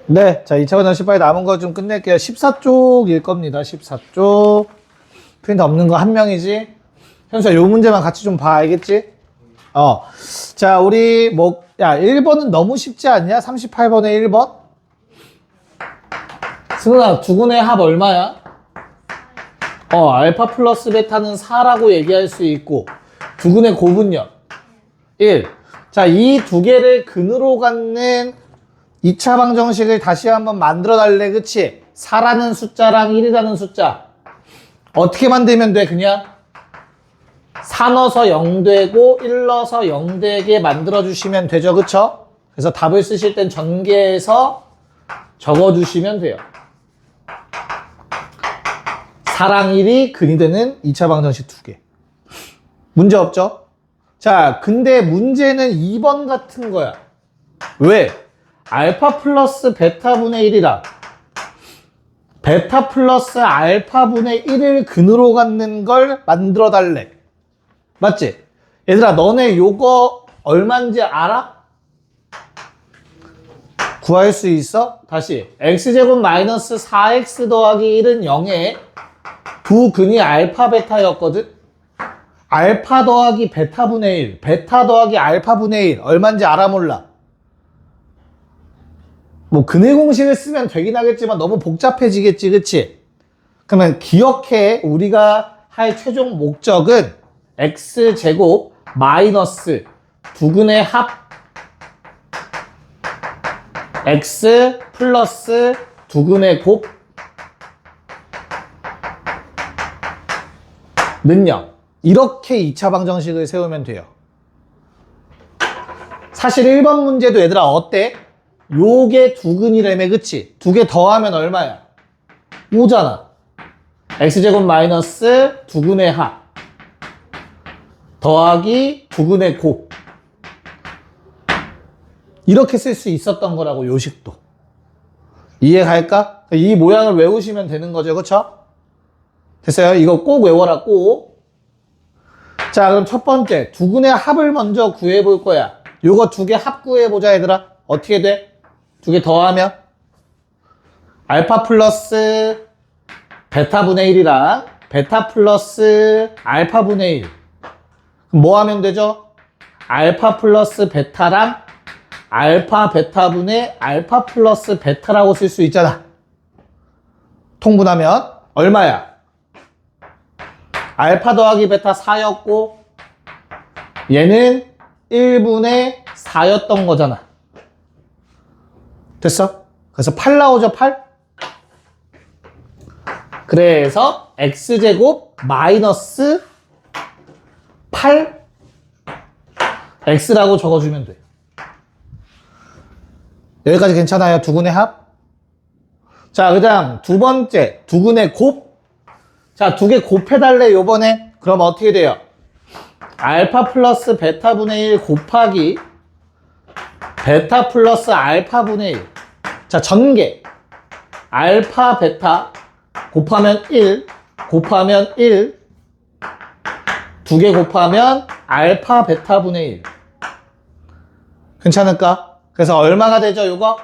네, 자, 2차 과정 18에 남은 거 좀 끝낼게요. 14쪽일 겁니다. 14쪽. 프린트 없는 거 한 명이지? 현수야, 요 문제만 같이 좀 봐, 알겠지? 자, 우리 야, 1번은 너무 쉽지 않냐? 38번에 1번? 승훈아, 두근의 합 얼마야? 알파 플러스 베타는 4라고 얘기할 수 있고, 두근의 곱은요? 1. 자, 이 두 개를 근으로 갖는 2차 방정식을 다시 한번 만들어 달래, 그치? 4라는 숫자랑 1이라는 숫자. 어떻게 만들면 돼, 그냥? 4 넣어서 0 되고 1 넣어서 0 되게 만들어 주시면 되죠, 그쵸? 그래서 답을 쓰실 땐 전개해서 적어 주시면 돼요. 4랑 1이 근이 되는 2차 방정식 두 개. 문제 없죠? 자, 근데 문제는 2번 같은 거야. 왜? 알파 플러스 베타분의 1이라 베타 플러스 알파분의 1을 근으로 갖는 걸 만들어 달래. 맞지? 얘들아, 너네 요거 얼마인지 알아? 구할 수 있어? 다시. x제곱 마이너스 4x 더하기 1은 0에 두 근이 알파 베타였거든? 알파 더하기 베타분의 1, 베타 더하기 알파분의 1 얼마인지 알아 몰라? 뭐 근의 공식을 쓰면 되긴 하겠지만 너무 복잡해지겠지, 그치? 그러면 기억해. 우리가 할 최종 목적은 x제곱 마이너스 두 근의 합 x 플러스 두 근의 곱 는요. 이렇게 2차 방정식을 세우면 돼요. 사실 1번 문제도 얘들아 어때? 요게 두 근이라며, 그치? 두 개 더하면 얼마야? 5잖아. x제곱 마이너스 두 근의 합 더하기 두 근의 곱. 이렇게 쓸 수 있었던 거라고, 요식도. 이해갈까? 이 모양을 외우시면 되는 거죠, 그쵸? 됐어요? 이거 꼭 외워라, 꼭. 자, 그럼 첫 번째, 두 근의 합을 먼저 구해볼 거야. 요거 두 개 합 구해보자, 얘들아. 어떻게 돼? 두 개 더하면 알파 플러스 베타분의 1이랑 베타 플러스 알파분의 1. 그럼 뭐 하면 되죠? 알파 플러스 베타랑 알파 베타분의 알파 플러스 베타라고 쓸 수 있잖아. 통분하면 얼마야? 알파 더하기 베타 4였고 얘는 1분의 4였던 거잖아. 됐어? 그래서 8 나오죠, 8? 그래서 x제곱 마이너스 8 x라고 적어주면 돼. 여기까지 괜찮아요? 두 근의 합? 자, 그 다음 두 번째, 두 근의 곱. 자, 두 개 곱해달래, 요번에. 그럼 어떻게 돼요? 알파 플러스 베타분의 1 곱하기 베타 플러스 알파분의 1. 자, 전개. 알파 베타 곱하면 1 곱하면 1 두 개 곱하면 알파 베타분의 1. 괜찮을까? 그래서 얼마가 되죠, 요거?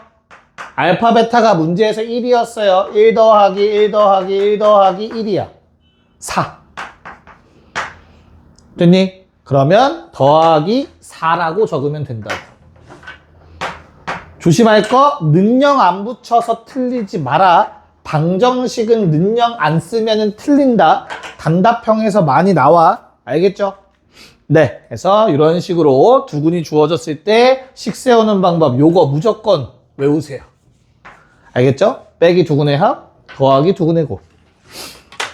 알파 베타가 문제에서 1이었어요. 1 더하기 1 더하기 1 더하기 1이야. 4. 됐니? 그러면 더하기 4라고 적으면 된다고. 조심할 거, 능령 안 붙여서 틀리지 마라. 방정식은 능령 안 쓰면 틀린다. 단답형에서 많이 나와. 알겠죠? 네, 그래서 이런 식으로 두 근이 주어졌을 때 식 세우는 방법, 요거 무조건 외우세요. 알겠죠? 빼기 두 근의 합, 더하기 두 근의 곱.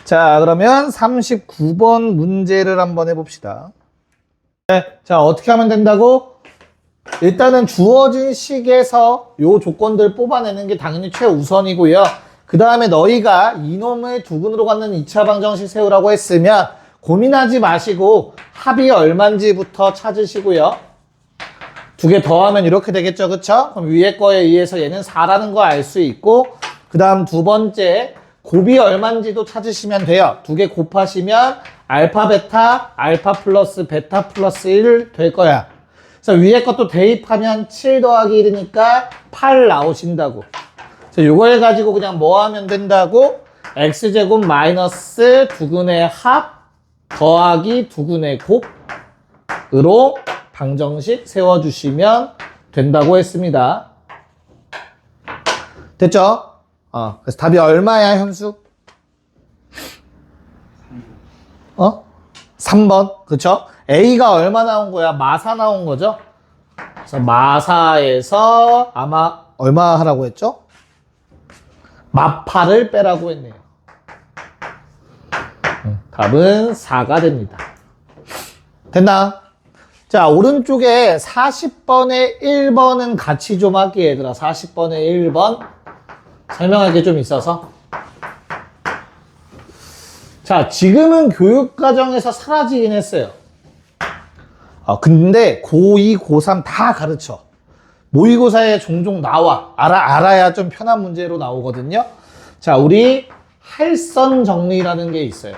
자, 그러면 39번 문제를 한번 해봅시다. 네, 자, 어떻게 하면 된다고? 일단은 주어진 식에서 요 조건들 뽑아내는 게 당연히 최우선이고요. 그 다음에 너희가 이놈을 두 근으로 갖는 2차 방정식 세우라고 했으면 고민하지 마시고 합이 얼만지부터 찾으시고요. 두 개 더하면 이렇게 되겠죠, 그쵸? 그럼 위에 거에 의해서 얘는 4라는 거 알 수 있고, 그 다음 두 번째 곱이 얼만지도 찾으시면 돼요. 두 개 곱하시면 알파 베타, 알파 플러스 베타 플러스 1 될 거야. 그래서 위에 것도 대입하면 7 더하기 1이니까 8 나오신다고. 자, 요걸 가지고 그냥 뭐 하면 된다고? x제곱 마이너스 두근의 합 더하기 두근의 곱으로 방정식 세워주시면 된다고 했습니다. 됐죠? 그래서 답이 얼마야, 현수? 3번. 그쵸? A가 얼마 나온 거야? 마사 나온 거죠? 그래서 마사에서 아마 얼마 하라고 했죠? 마파를 빼라고 했네요. 답은 4가 됩니다. 됐나? 자, 오른쪽에 40번에 1번은 같이 좀 할게, 얘들아. 40번에 1번. 설명할 게 좀 있어서. 자, 지금은 교육과정에서 사라지긴 했어요. 근데 고2, 고3 다 가르쳐. 모의고사에 종종 나와. 알아야 좀 편한 문제로 나오거든요. 자, 우리 할선 정리라는 게 있어요.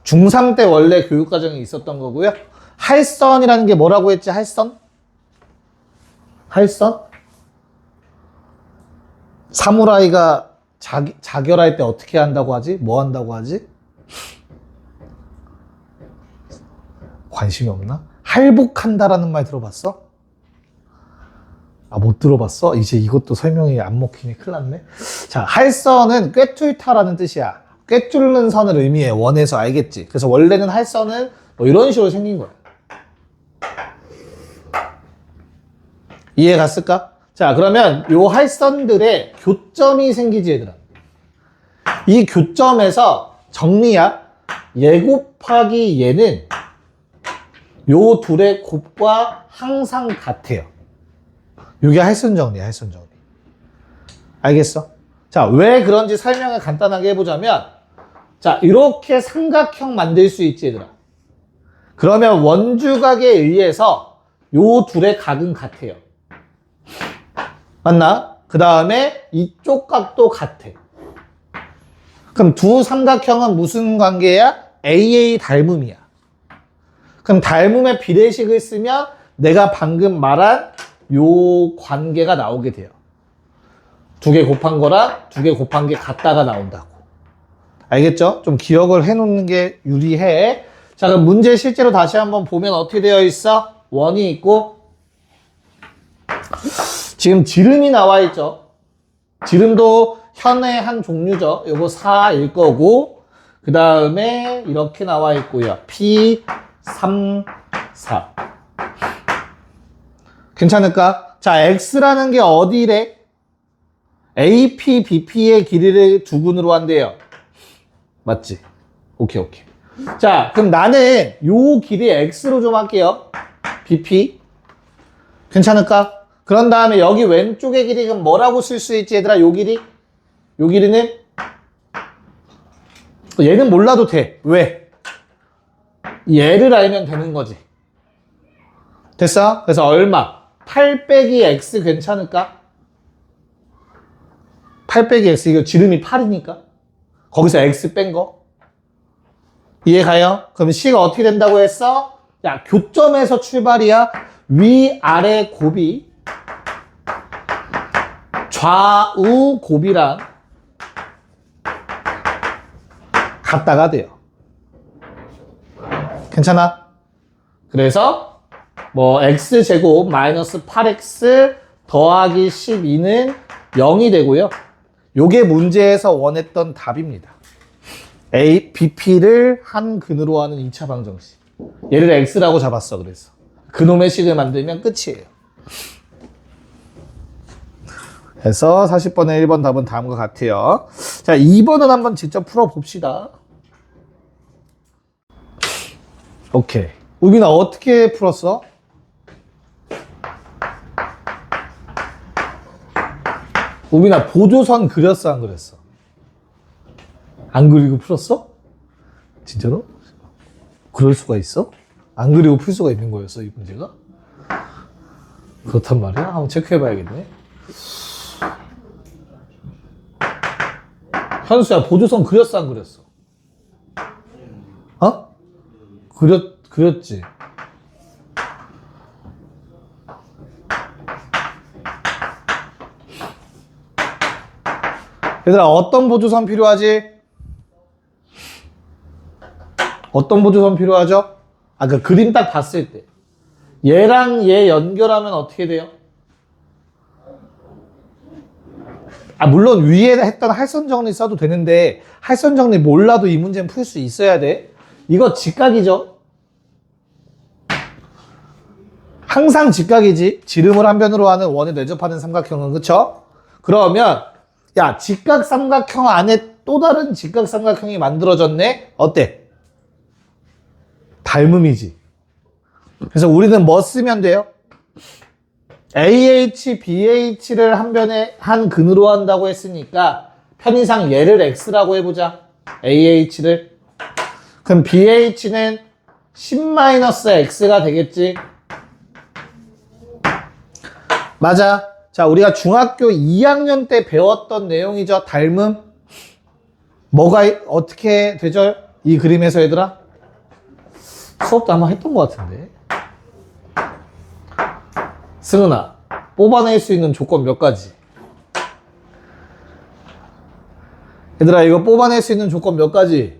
중3 때 원래 교육과정이 있었던 거고요. 할선이라는 게 뭐라고 했지? 할선? 할선? 사무라이가 자결할 때 어떻게 한다고 하지? 뭐 한다고 하지? 관심이 없나? 할복한다라는 말 들어봤어? 못 들어봤어? 이제 이것도 설명이 안 먹히니 큰일 났네. 자, 할선은 꿰뚫다라는 뜻이야. 꿰뚫는 선을 의미해. 원에서 알겠지? 그래서 원래는 할선은 뭐 이런 식으로 생긴 거야. 이해 갔을까? 자, 그러면 요 할선들의 교점이 생기지, 얘들아. 이 교점에서 정리야. 얘 곱하기 얘는 요 둘의 곱과 항상 같아요. 요게 할선 정리야, 할선 정리. 알겠어? 자, 왜 그런지 설명을 간단하게 해보자면, 자, 이렇게 삼각형 만들 수 있지, 얘들아. 그러면 원주각에 의해서 요 둘의 각은 같아요. 맞나? 그 다음에 이쪽 각도 같아. 그럼 두 삼각형은 무슨 관계야? AA 닮음이야. 그럼 닮음의 비례식을 쓰면 내가 방금 말한 요 관계가 나오게 돼요. 두 개 곱한 거랑 두 개 곱한 게 같다가 나온다고. 알겠죠? 좀 기억을 해놓는 게 유리해. 자, 그럼 문제 실제로 다시 한번 보면 어떻게 되어 있어? 원이 있고 지금 지름이 나와 있죠. 지름도 현의 한 종류죠. 요거 4일 거고 그 다음에 이렇게 나와 있고요. P, 3, 4. 괜찮을까? 자, X라는 게 어디래? AP, BP의 길이를 두근으로 한대요. 맞지? 오케이. 자, 그럼 나는 요 길이 X로 좀 할게요. BP. 괜찮을까? 그런 다음에 여기 왼쪽의 길이 그럼 뭐라고 쓸 수 있지, 얘들아? 요 길이? 요 길이는? 얘는 몰라도 돼. 왜? 얘를 알면 되는 거지. 됐어? 그래서 얼마? 8 빼기 X 괜찮을까? 8 빼기 X, 이거 지름이 8이니까. 거기서 X 뺀 거. 이해 가요? 그럼 C가 어떻게 된다고 했어? 야, 교점에서 출발이야. 위아래 곱이 좌우 곱이랑 같다가 돼요. 괜찮아? 그래서 뭐 x제곱 마이너스 8x 더하기 12는 0이 되고요. 요게 문제에서 원했던 답입니다. A, BP를 한 근으로 하는 2차 방정식. 얘를 x라고 잡았어. 그래서 그놈의 식을 만들면 끝이에요. 그래서 40번에 1번 답은 다음과 같아요. 자, 2번은 한번 직접 풀어봅시다. 오케이. 우빈아, 어떻게 풀었어? 우빈아, 보조선 그렸어, 안 그렸어? 안 그리고 풀었어? 진짜로? 그럴 수가 있어? 안 그리고 풀 수가 있는 거였어, 이 문제가? 그렇단 말이야? 한번 체크해봐야겠네. 현수야, 보조선 그렸어, 안 그렸어? 그렸지. 얘들아, 어떤 보조선 필요하지? 어떤 보조선 필요하죠? 아, 그 그림 딱 봤을 때. 얘랑 얘 연결하면 어떻게 돼요? 아, 물론 위에 했던 할선 정리 써도 되는데, 할선 정리 몰라도 이 문제는 풀 수 있어야 돼. 이거 직각이죠? 항상 직각이지. 지름을 한 변으로 하는 원에 내접하는 삼각형은, 그쵸? 그러면, 야, 직각 삼각형 안에 또 다른 직각 삼각형이 만들어졌네? 어때? 닮음이지. 그래서 우리는 뭐 쓰면 돼요? AH, BH를 한 변에 한 근으로 한다고 했으니까 편의상 얘를 X라고 해보자. AH를. 그럼 BH는 10-X가 되겠지. 맞아. 자, 우리가 중학교 2학년 때 배웠던 내용이죠. 닮음. 뭐가 어떻게 되죠? 이 그림에서 얘들아? 수업도 아마 했던 것 같은데. 승은아, 뽑아낼 수 있는 조건 몇 가지? 얘들아, 이거 뽑아낼 수 있는 조건 몇 가지?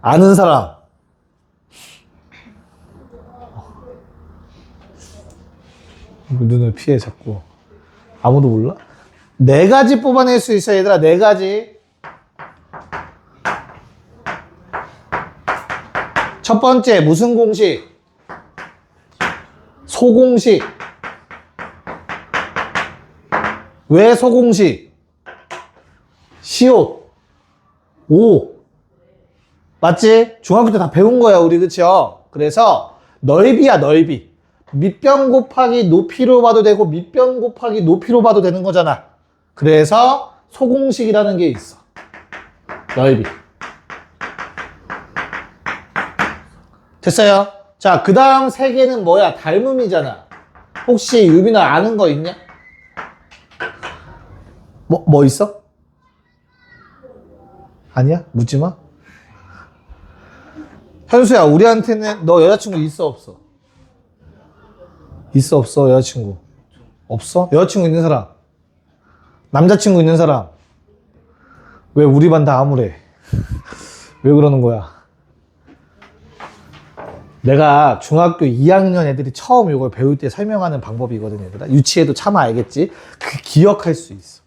아는 사람. 눈을 피해 자꾸. 아무도 몰라? 4가지 뽑아낼 수 있어, 얘들아. 4가지. 첫 번째, 무슨 공식? 소공식. 왜 소공식? 시옷. 오. 맞지? 중학교 때 다 배운 거야, 우리. 그쵸? 그래서 넓이야, 넓이. 밑변 곱하기 높이로 봐도 되고 밑변 곱하기 높이로 봐도 되는 거잖아. 그래서 소공식이라는 게 있어. 넓이. 됐어요? 자, 그 다음 3개는 뭐야? 닮음이잖아. 혹시 유빈아 아는 거 있냐? 뭐 있어? 아니야? 묻지 마. 현수야, 우리한테는 너 여자친구 있어, 없어? 있어, 없어, 여자친구? 없어? 여자친구 있는 사람? 남자친구 있는 사람? 왜 우리 반 다 암울해? 왜 그러는 거야? 내가 중학교 2학년 애들이 처음 이걸 배울 때 설명하는 방법이거든, 얘들아. 유치해도 차마 알겠지? 그 기억할 수 있어.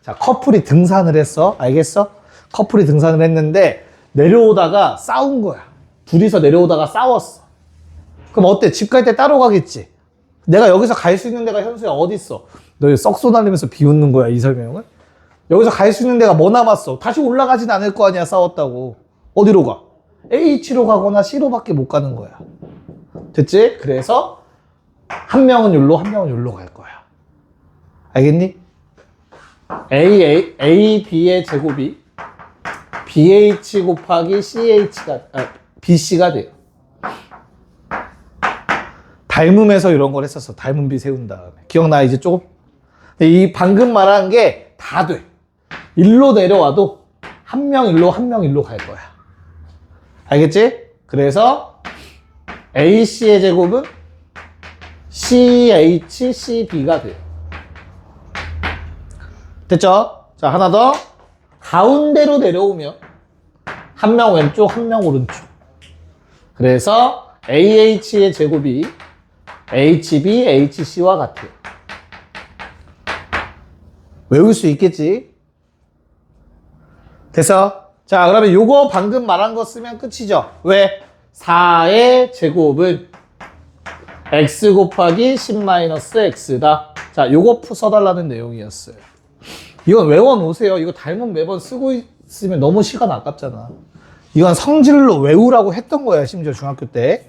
자, 커플이 등산을 했어. 알겠어? 커플이 등산을 했는데 내려오다가 싸운 거야. 둘이서 내려오다가 싸웠어. 그럼 어때? 집 갈 때 따로 가겠지? 내가 여기서 갈 수 있는 데가 현수야 어딨어? 너 썩 쏘날리면서 비웃는 거야, 이 설명을? 여기서 갈 수 있는 데가 뭐 남았어? 다시 올라가진 않을 거 아니야, 싸웠다고. 어디로 가? H로 가거나 C로 밖에 못 가는 거야. 됐지? 그래서 한 명은 여기로, 한 명은 여기로 갈 거야. 알겠니? A, B의 제곱이 BH 곱하기 BC가 돼요. 닮음에서 이런 걸 했었어. 닮음비 세운 다음에. 기억나, 이제 조금? 이 방금 말한 게 다 돼. 일로 내려와도 한 명 일로, 한 명 일로 갈 거야. 알겠지? 그래서 AC의 제곱은 CHCB가 돼요. 됐죠? 자, 하나 더. 가운데로 내려오면 한 명 왼쪽, 한 명 오른쪽. 그래서 AH의 제곱이 HB, HC와 같아요. 외울 수 있겠지? 됐어? 자, 그러면 요거 방금 말한 거 쓰면 끝이죠. 왜? 4의 제곱은 x 곱하기 10-x다. 자, 요거 써달라는 내용이었어요. 이건 외워놓으세요. 이거 닮은 매번 쓰고 있으면 너무 시간 아깝잖아. 이건 성질로 외우라고 했던 거야, 심지어 중학교 때.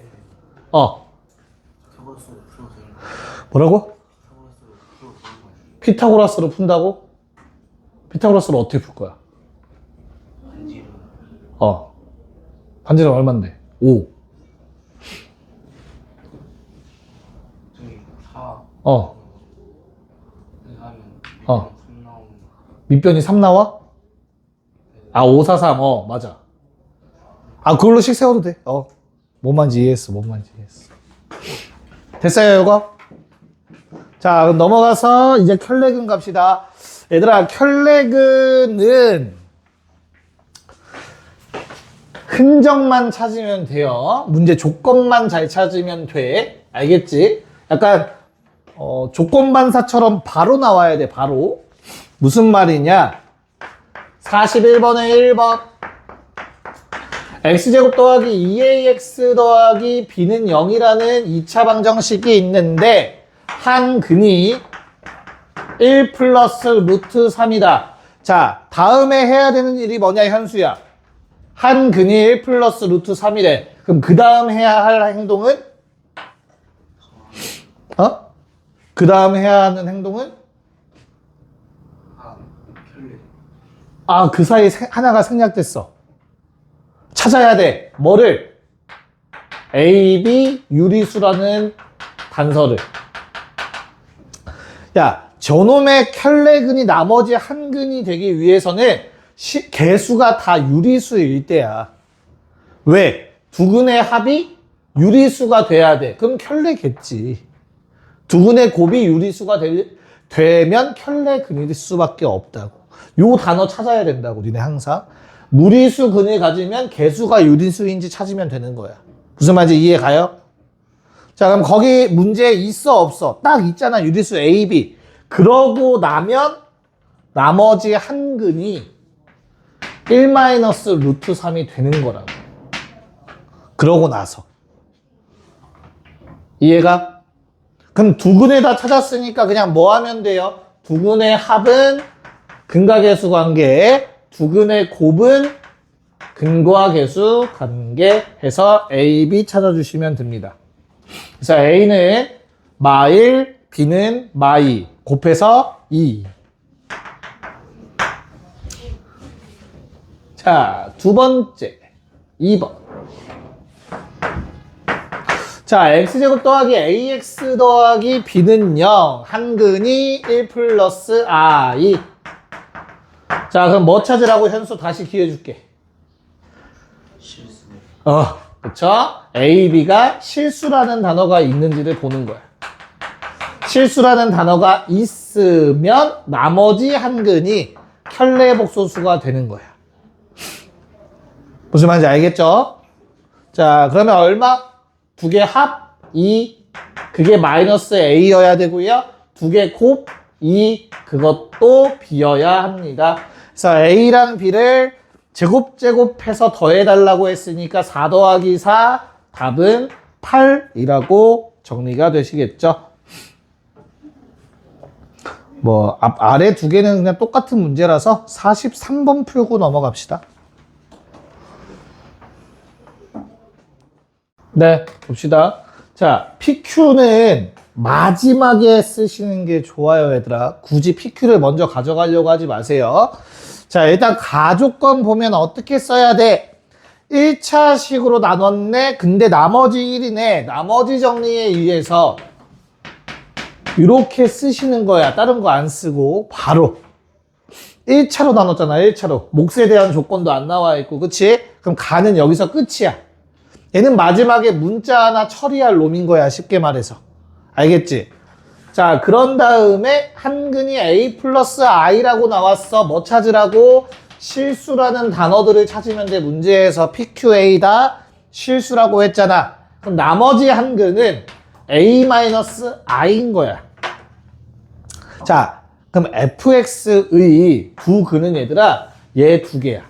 뭐라고? 피타고라스로 푼다고? 피타고라스로 어떻게 풀 거야? 반지름 얼만데? 5. 밑변이 3 나와? 5, 4, 3. 맞아. 그걸로 식 세워도 돼. 뭔 말인지 이해했어. 뭔 말인지 이해했어. 됐어요, 이거? 자, 그럼 넘어가서 이제 켤레근 갑시다. 얘들아, 켤레근은 흔적만 찾으면 돼요. 문제 조건만 잘 찾으면 돼. 알겠지? 약간 조건 반사처럼 바로 나와야 돼. 바로. 무슨 말이냐? 41번에 1번 x제곱 더하기 2ax 더하기 b는 0이라는 2차 방정식이 있는데 한 근이 1 플러스 루트 3이다. 자, 다음에 해야 되는 일이 뭐냐, 현수야? 한 근이 1 플러스 루트 3이래. 그럼 그 다음 해야 할 행동은? 그 다음 해야 하는 행동은? 그 사이 하나가 생략됐어. 찾아야 돼. 뭐를? A, B 유리수라는 단서를. 야, 저놈의 켤레근이 나머지 한 근이 되기 위해서는 개수가 다 유리수일 때야. 왜? 두 근의 합이 유리수가 돼야 돼. 그럼 켤레겠지. 두 근의 곱이 유리수가 되면 켤레근일 수밖에 없다고. 요 단어 찾아야 된다고, 니네 항상. 무리수 근을 가지면 개수가 유리수인지 찾으면 되는 거야. 무슨 말인지 이해 가요? 자, 그럼 거기 문제 있어, 없어? 딱 있잖아, 유리수 A, B. 그러고 나면 나머지 한 근이 1 마이너스 루트 3이 되는 거라고. 그러고 나서. 이해가? 그럼 두 근을 다 찾았으니까 그냥 뭐 하면 돼요? 두 근의 합은 근과 계수 관계, 두 근의 곱은 근과 계수 관계 해서 A, B 찾아주시면 됩니다. 그래서 A는 마1, B는 마2 곱해서 2. 자, 두 번째 2번. 자, x제곱 더하기 ax 더하기 b는 0. 한 근이 1 플러스 i. 자, 그럼 뭐 찾으라고 현수 다시 기회 줄게. 실수. 그쵸? A, B가 실수라는 단어가 있는지를 보는 거야. 실수라는 단어가 있으면 나머지 한 근이 켤레복소수가 되는 거야. 무슨 말인지 알겠죠? 자, 그러면 얼마? 두 개 합 2. 그게 마이너스 A여야 되고요. 두 개 곱 2. 그것도 B여야 합니다. 그래서 A랑 B를 제곱해서 더해달라고 했으니까 4 더하기 4 답은 8이라고 정리가 되시겠죠. 뭐 아래 두 개는 그냥 똑같은 문제라서 43번 풀고 넘어갑시다. 네, 봅시다. 자, PQ는 마지막에 쓰시는 게 좋아요, 얘들아. 굳이 PQ를 먼저 가져가려고 하지 마세요. 자, 일단 가조건 보면 어떻게 써야 돼? 1차식으로 나눴네. 근데 나머지 1이네. 나머지 정리에 의해서 이렇게 쓰시는 거야. 다른 거 안 쓰고 바로 1차로 나눴잖아. 1차로. 몫에 대한 조건도 안 나와 있고, 그치? 그럼 가는 여기서 끝이야. 얘는 마지막에 문자 하나 처리할 놈인 거야. 쉽게 말해서. 알겠지? 자, 그런 다음에 한 근이 A 플러스 I라고 나왔어. 뭐 찾으라고? 실수라는 단어들을 찾으면 돼. 문제에서 PQA다. 실수라고 했잖아. 그럼 나머지 한 근은 A 마이너스 I인 거야. 자, 그럼 FX의 두 근은 얘들아, 얘 두 개야.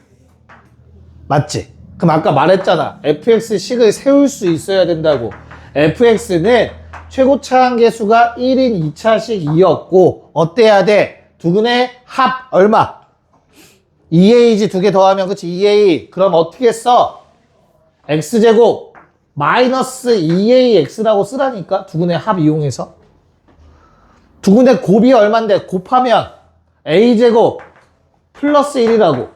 맞지? 그럼 아까 말했잖아. FX식을 세울 수 있어야 된다고. FX는 최고차 한계수가 1인 2차식 2였고 어때야 돼? 두 근의 합 얼마? 2a지 두 개 더하면 그치? 2a. 그럼 어떻게 써? x제곱 마이너스 2ax라고 쓰라니까. 두 근의 합 이용해서. 두 근의 곱이 얼만데? 곱하면 a제곱 플러스 1이라고.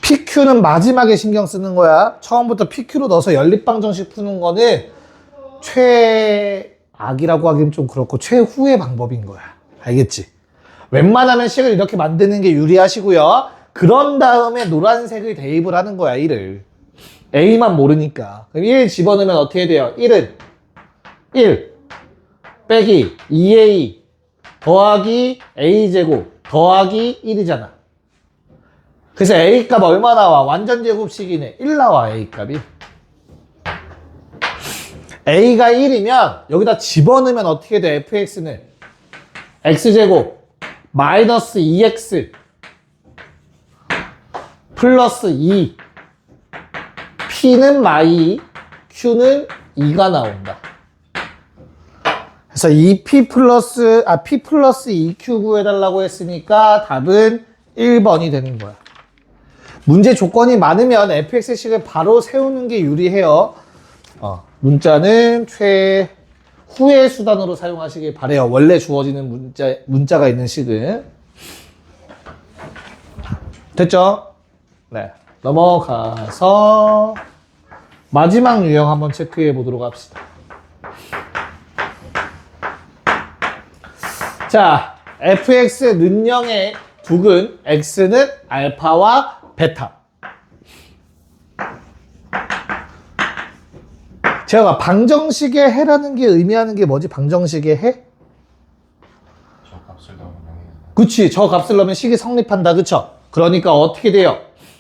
PQ는 마지막에 신경 쓰는 거야. 처음부터 PQ로 넣어서 연립방정식 푸는 거는 최악이라고 하기는 좀 그렇고 최후의 방법인 거야. 알겠지? 웬만하면 식을 이렇게 만드는 게 유리하시고요. 그런 다음에 노란색을 대입을 하는 거야, 1을. A만 모르니까. 그럼 1 집어넣으면 어떻게 돼요? 1은 1 빼기 2A 더하기 a제곱 더하기 1이잖아. 그래서 a값 얼마 나와? 완전 제곱식이네. 1 나와, a값이. a가 1이면 여기다 집어넣으면 어떻게 돼? fx는 x제곱 마이너스 2x 플러스 2 p는 마이 q는 2가 나온다. 그래서 2p 플러스 p 플러스 2q 구해달라고 했으니까 답은 1번이 되는 거야. 문제 조건이 많으면 fx식을 바로 세우는 게 유리해요. 문자는 최후의 수단으로 사용하시길 바래요. 원래 주어지는 문자가 있는 식은. 됐죠? 네. 넘어가서 마지막 유형 한번 체크해 보도록 합시다. 자, fx 는영의 두근 x는 알파와 베타. 제가 방정식의 해라는 게 의미하는 게 뭐지? 방정식의 해? 저 값을 넣으면 0이 그치, 저 값을 넣으면 식이 성립한다. 그쵸? 그러니까 어떻게 돼요?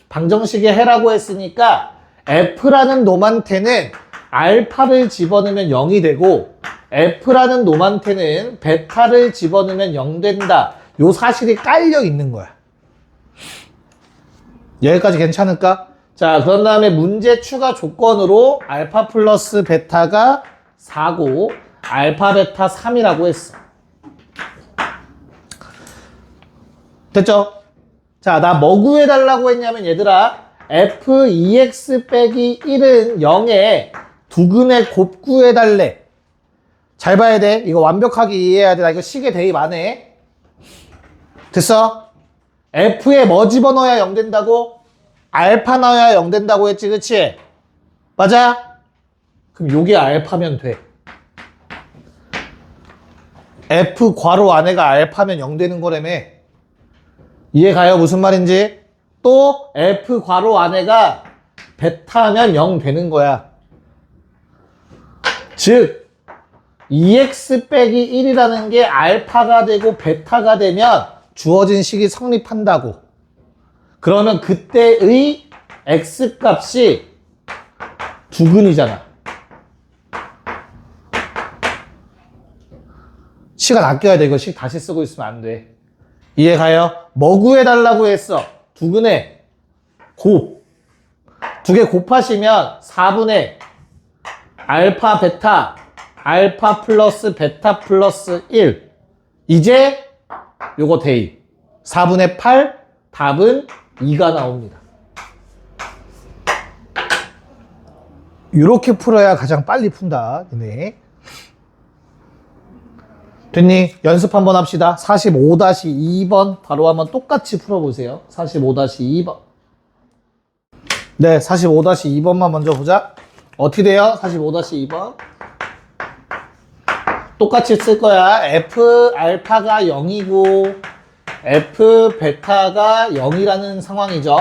방정식의 해라고 했으니까 f라는 놈한테는 알파를 집어넣으면 0이 되고 f라는 놈한테는 베타를 집어넣으면 0 된다. 요 사실이 깔려 있는 거야. 여기까지 괜찮을까? 자, 그런 다음에 문제 추가 조건으로 알파 플러스 베타가 4고 알파 베타 3이라고 했어. 됐죠? 자, 나 뭐 구해달라고 했냐면 얘들아 f2x 빼기 1은 0에 두근의 곱 구해달래. 잘 봐야 돼. 이거 완벽하게 이해해야 돼. 나 이거 식에 대입 안 해. 됐어? f에 뭐 집어넣어야 0 된다고? 알파 넣어야 0 된다고 했지, 그치? 맞아? 그럼 요게 알파면 돼. f 괄호 안에가 알파면 0 되는 거라며. 이해가요? 무슨 말인지? 또 f 괄호 안에가 베타면 0 되는 거야. 즉 2x 빼기 1이라는 게 알파가 되고 베타가 되면 주어진 식이 성립한다고. 그러면 그때의 x값이 두근이잖아. 시간 아껴야 돼. 이거 식 다시 쓰고 있으면 안 돼. 이해가요? 뭐 구해달라고 했어? 두근의 곱. 두 개 곱하시면 4분의 알파 베타 알파 플러스 베타 플러스 1. 이제 요거 대입. 4분의 8 답은 2가 나옵니다. 이렇게 풀어야 가장 빨리 푼다. 네. 됐니? 연습 한번 합시다. 45-2번 바로 한번 똑같이 풀어보세요. 45-2번. 네, 45-2번만 먼저 보자. 어떻게 돼요? 45-2번. 똑같이 쓸 거야. f 알파가 0이고 f 베타가 0이라는 상황이죠.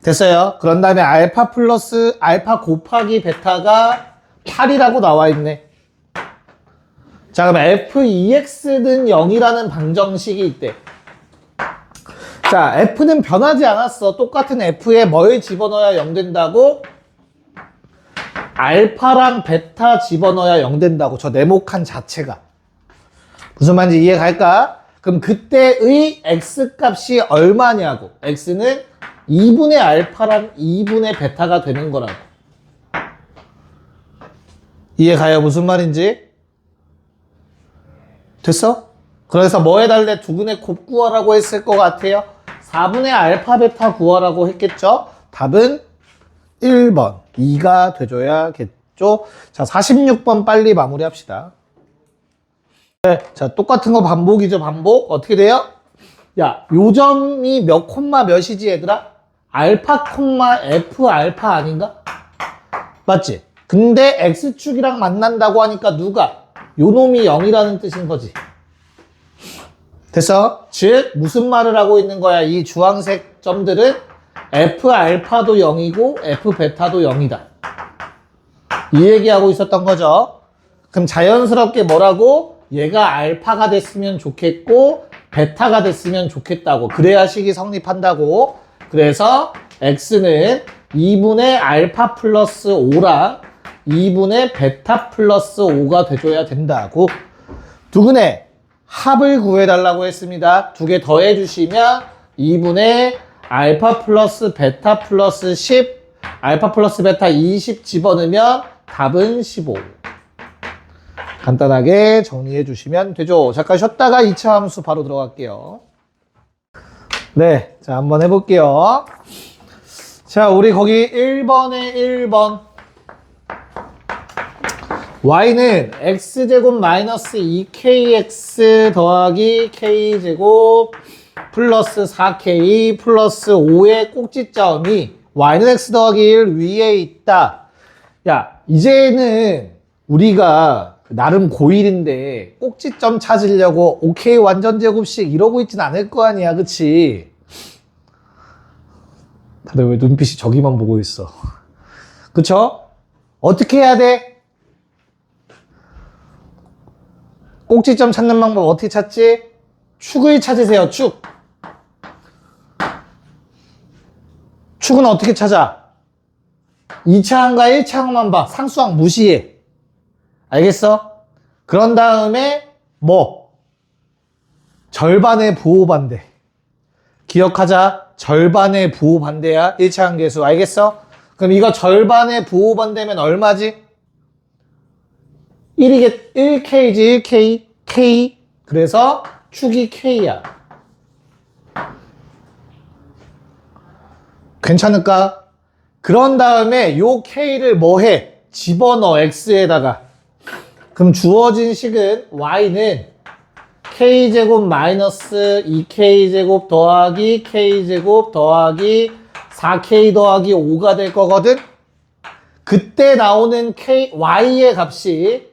됐어요. 그런 다음에 알파 플러스 알파 곱하기 베타가 8이라고 나와 있네. 자, 그럼 f2x는 0이라는 방정식이 있대. 자, f는 변하지 않았어. 똑같은 f에 뭘 집어넣어야 0 된다고? 알파랑 베타 집어넣어야 0 된다고. 저 네모칸 자체가. 무슨 말인지 이해갈까? 그럼 그때의 x값이 얼마냐고. x는 2분의 알파랑 2분의 베타가 되는 거라고. 이해가요? 무슨 말인지? 됐어? 그래서 뭐 해달래? 두근의 곱 구하라고 했을 것 같아요. 4분의 알파 베타 구하라고 했겠죠? 답은 1번 2가 돼줘야겠죠? 자, 46번 빨리 마무리합시다. 네, 자, 똑같은 거 반복이죠. 반복. 어떻게 돼요? 야, 요 점이 몇 콤마 몇이지 얘들아? 알파 콤마 f 알파 아닌가? 맞지? 근데 x축이랑 만난다고 하니까 누가? 요 놈이 0이라는 뜻인 거지. 됐어? 즉 무슨 말을 하고 있는 거야? 이 주황색 점들은 f 알파도 0이고 f 베타도 0이다. 이 얘기하고 있었던 거죠. 그럼 자연스럽게 뭐라고? 얘가 알파가 됐으면 좋겠고 베타가 됐으면 좋겠다고. 그래야 식이 성립한다고. 그래서 x는 2분의 알파 플러스 5랑 2분의 베타 플러스 5가 돼줘야 된다고. 두근의 합을 구해달라고 했습니다. 두 개 더해주시면 2분의 알파 플러스 베타 플러스 10, 알파 플러스 베타 20 집어넣으면 답은 15. 간단하게 정리해 주시면 되죠. 잠깐 쉬었다가 2차 함수 바로 들어갈게요. 네, 자 한번 해볼게요. 자, 우리 거기 1번에 1번 y는 x제곱 마이너스 2kx 더하기 k제곱 플러스 4k 플러스 5의 꼭지점이 y는 x 더하기 1 위에 있다. 야, 이제는 우리가 나름 고1인데 꼭지점 찾으려고 오케이 완전제곱식 이러고 있진 않을 거 아니야, 그치? 다들 왜 눈빛이 저기만 보고 있어? 그쵸? 어떻게 해야 돼? 꼭지점 찾는 방법 어떻게 찾지? 축을 찾으세요, 축. 축은 어떻게 찾아? 2차항과 1차항만 봐. 상수항 무시해. 알겠어? 그런 다음에 뭐? 절반의 부호반대. 기억하자. 절반의 부호반대야. 1차항 계수. 알겠어? 그럼 이거 절반의 부호반대면 얼마지? 1K지 1K. K. 그래서 축이 K야. 괜찮을까? 그런 다음에 요 K를 뭐 해? 집어넣어. X에다가. 그럼 주어진 식은 y는 k제곱 마이너스 2k제곱 더하기 k제곱 더하기 4k 더하기 5가 될 거거든? 그때 나오는 y의 값이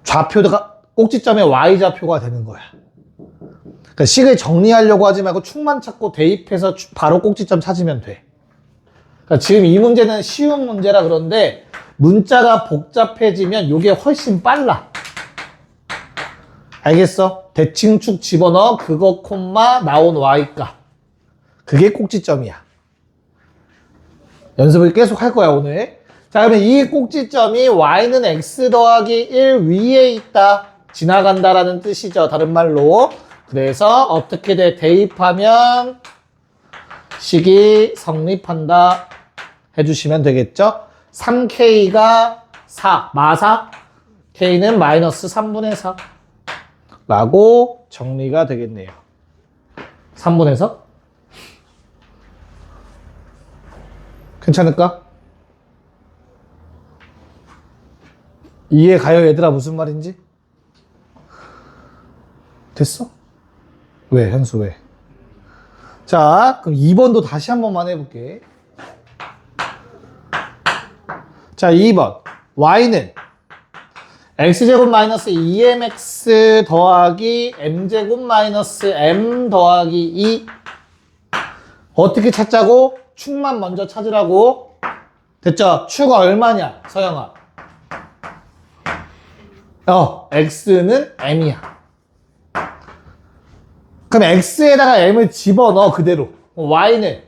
좌표가 꼭지점의 y좌표가 되는 거야. 그러니까 식을 정리하려고 하지 말고 축만 찾고 대입해서 바로 꼭지점 찾으면 돼. 그러니까 지금 이 문제는 쉬운 문제라 그런데 문자가 복잡해지면 이게 훨씬 빨라. 알겠어? 대칭축 집어넣어. 그거 콤마 나온 y값. 그게 꼭지점이야. 연습을 계속 할 거야, 오늘. 자, 그러면 이 꼭지점이 y는 x 더하기 1 위에 있다. 지나간다라는 뜻이죠. 다른 말로. 그래서 어떻게 돼? 대입하면 식이 성립한다. 해주시면 되겠죠? 3k가 4, 마사, k는 마이너스 3분의 4 라고 정리가 되겠네요. 3분의 4? 괜찮을까? 이해 가요, 얘들아? 무슨 말인지? 됐어? 왜, 현수 왜? 자, 그럼 2번도 다시 한 번만 해볼게. 자, 2번. y는 x제곱 마이너스 2mx 더하기 m제곱 마이너스 m 더하기 2. 어떻게 찾자고? 축만 먼저 찾으라고. 됐죠? 축가 얼마냐, 서영아? x는 m이야. 그럼 x에다가 m을 집어넣어, 그대로. y는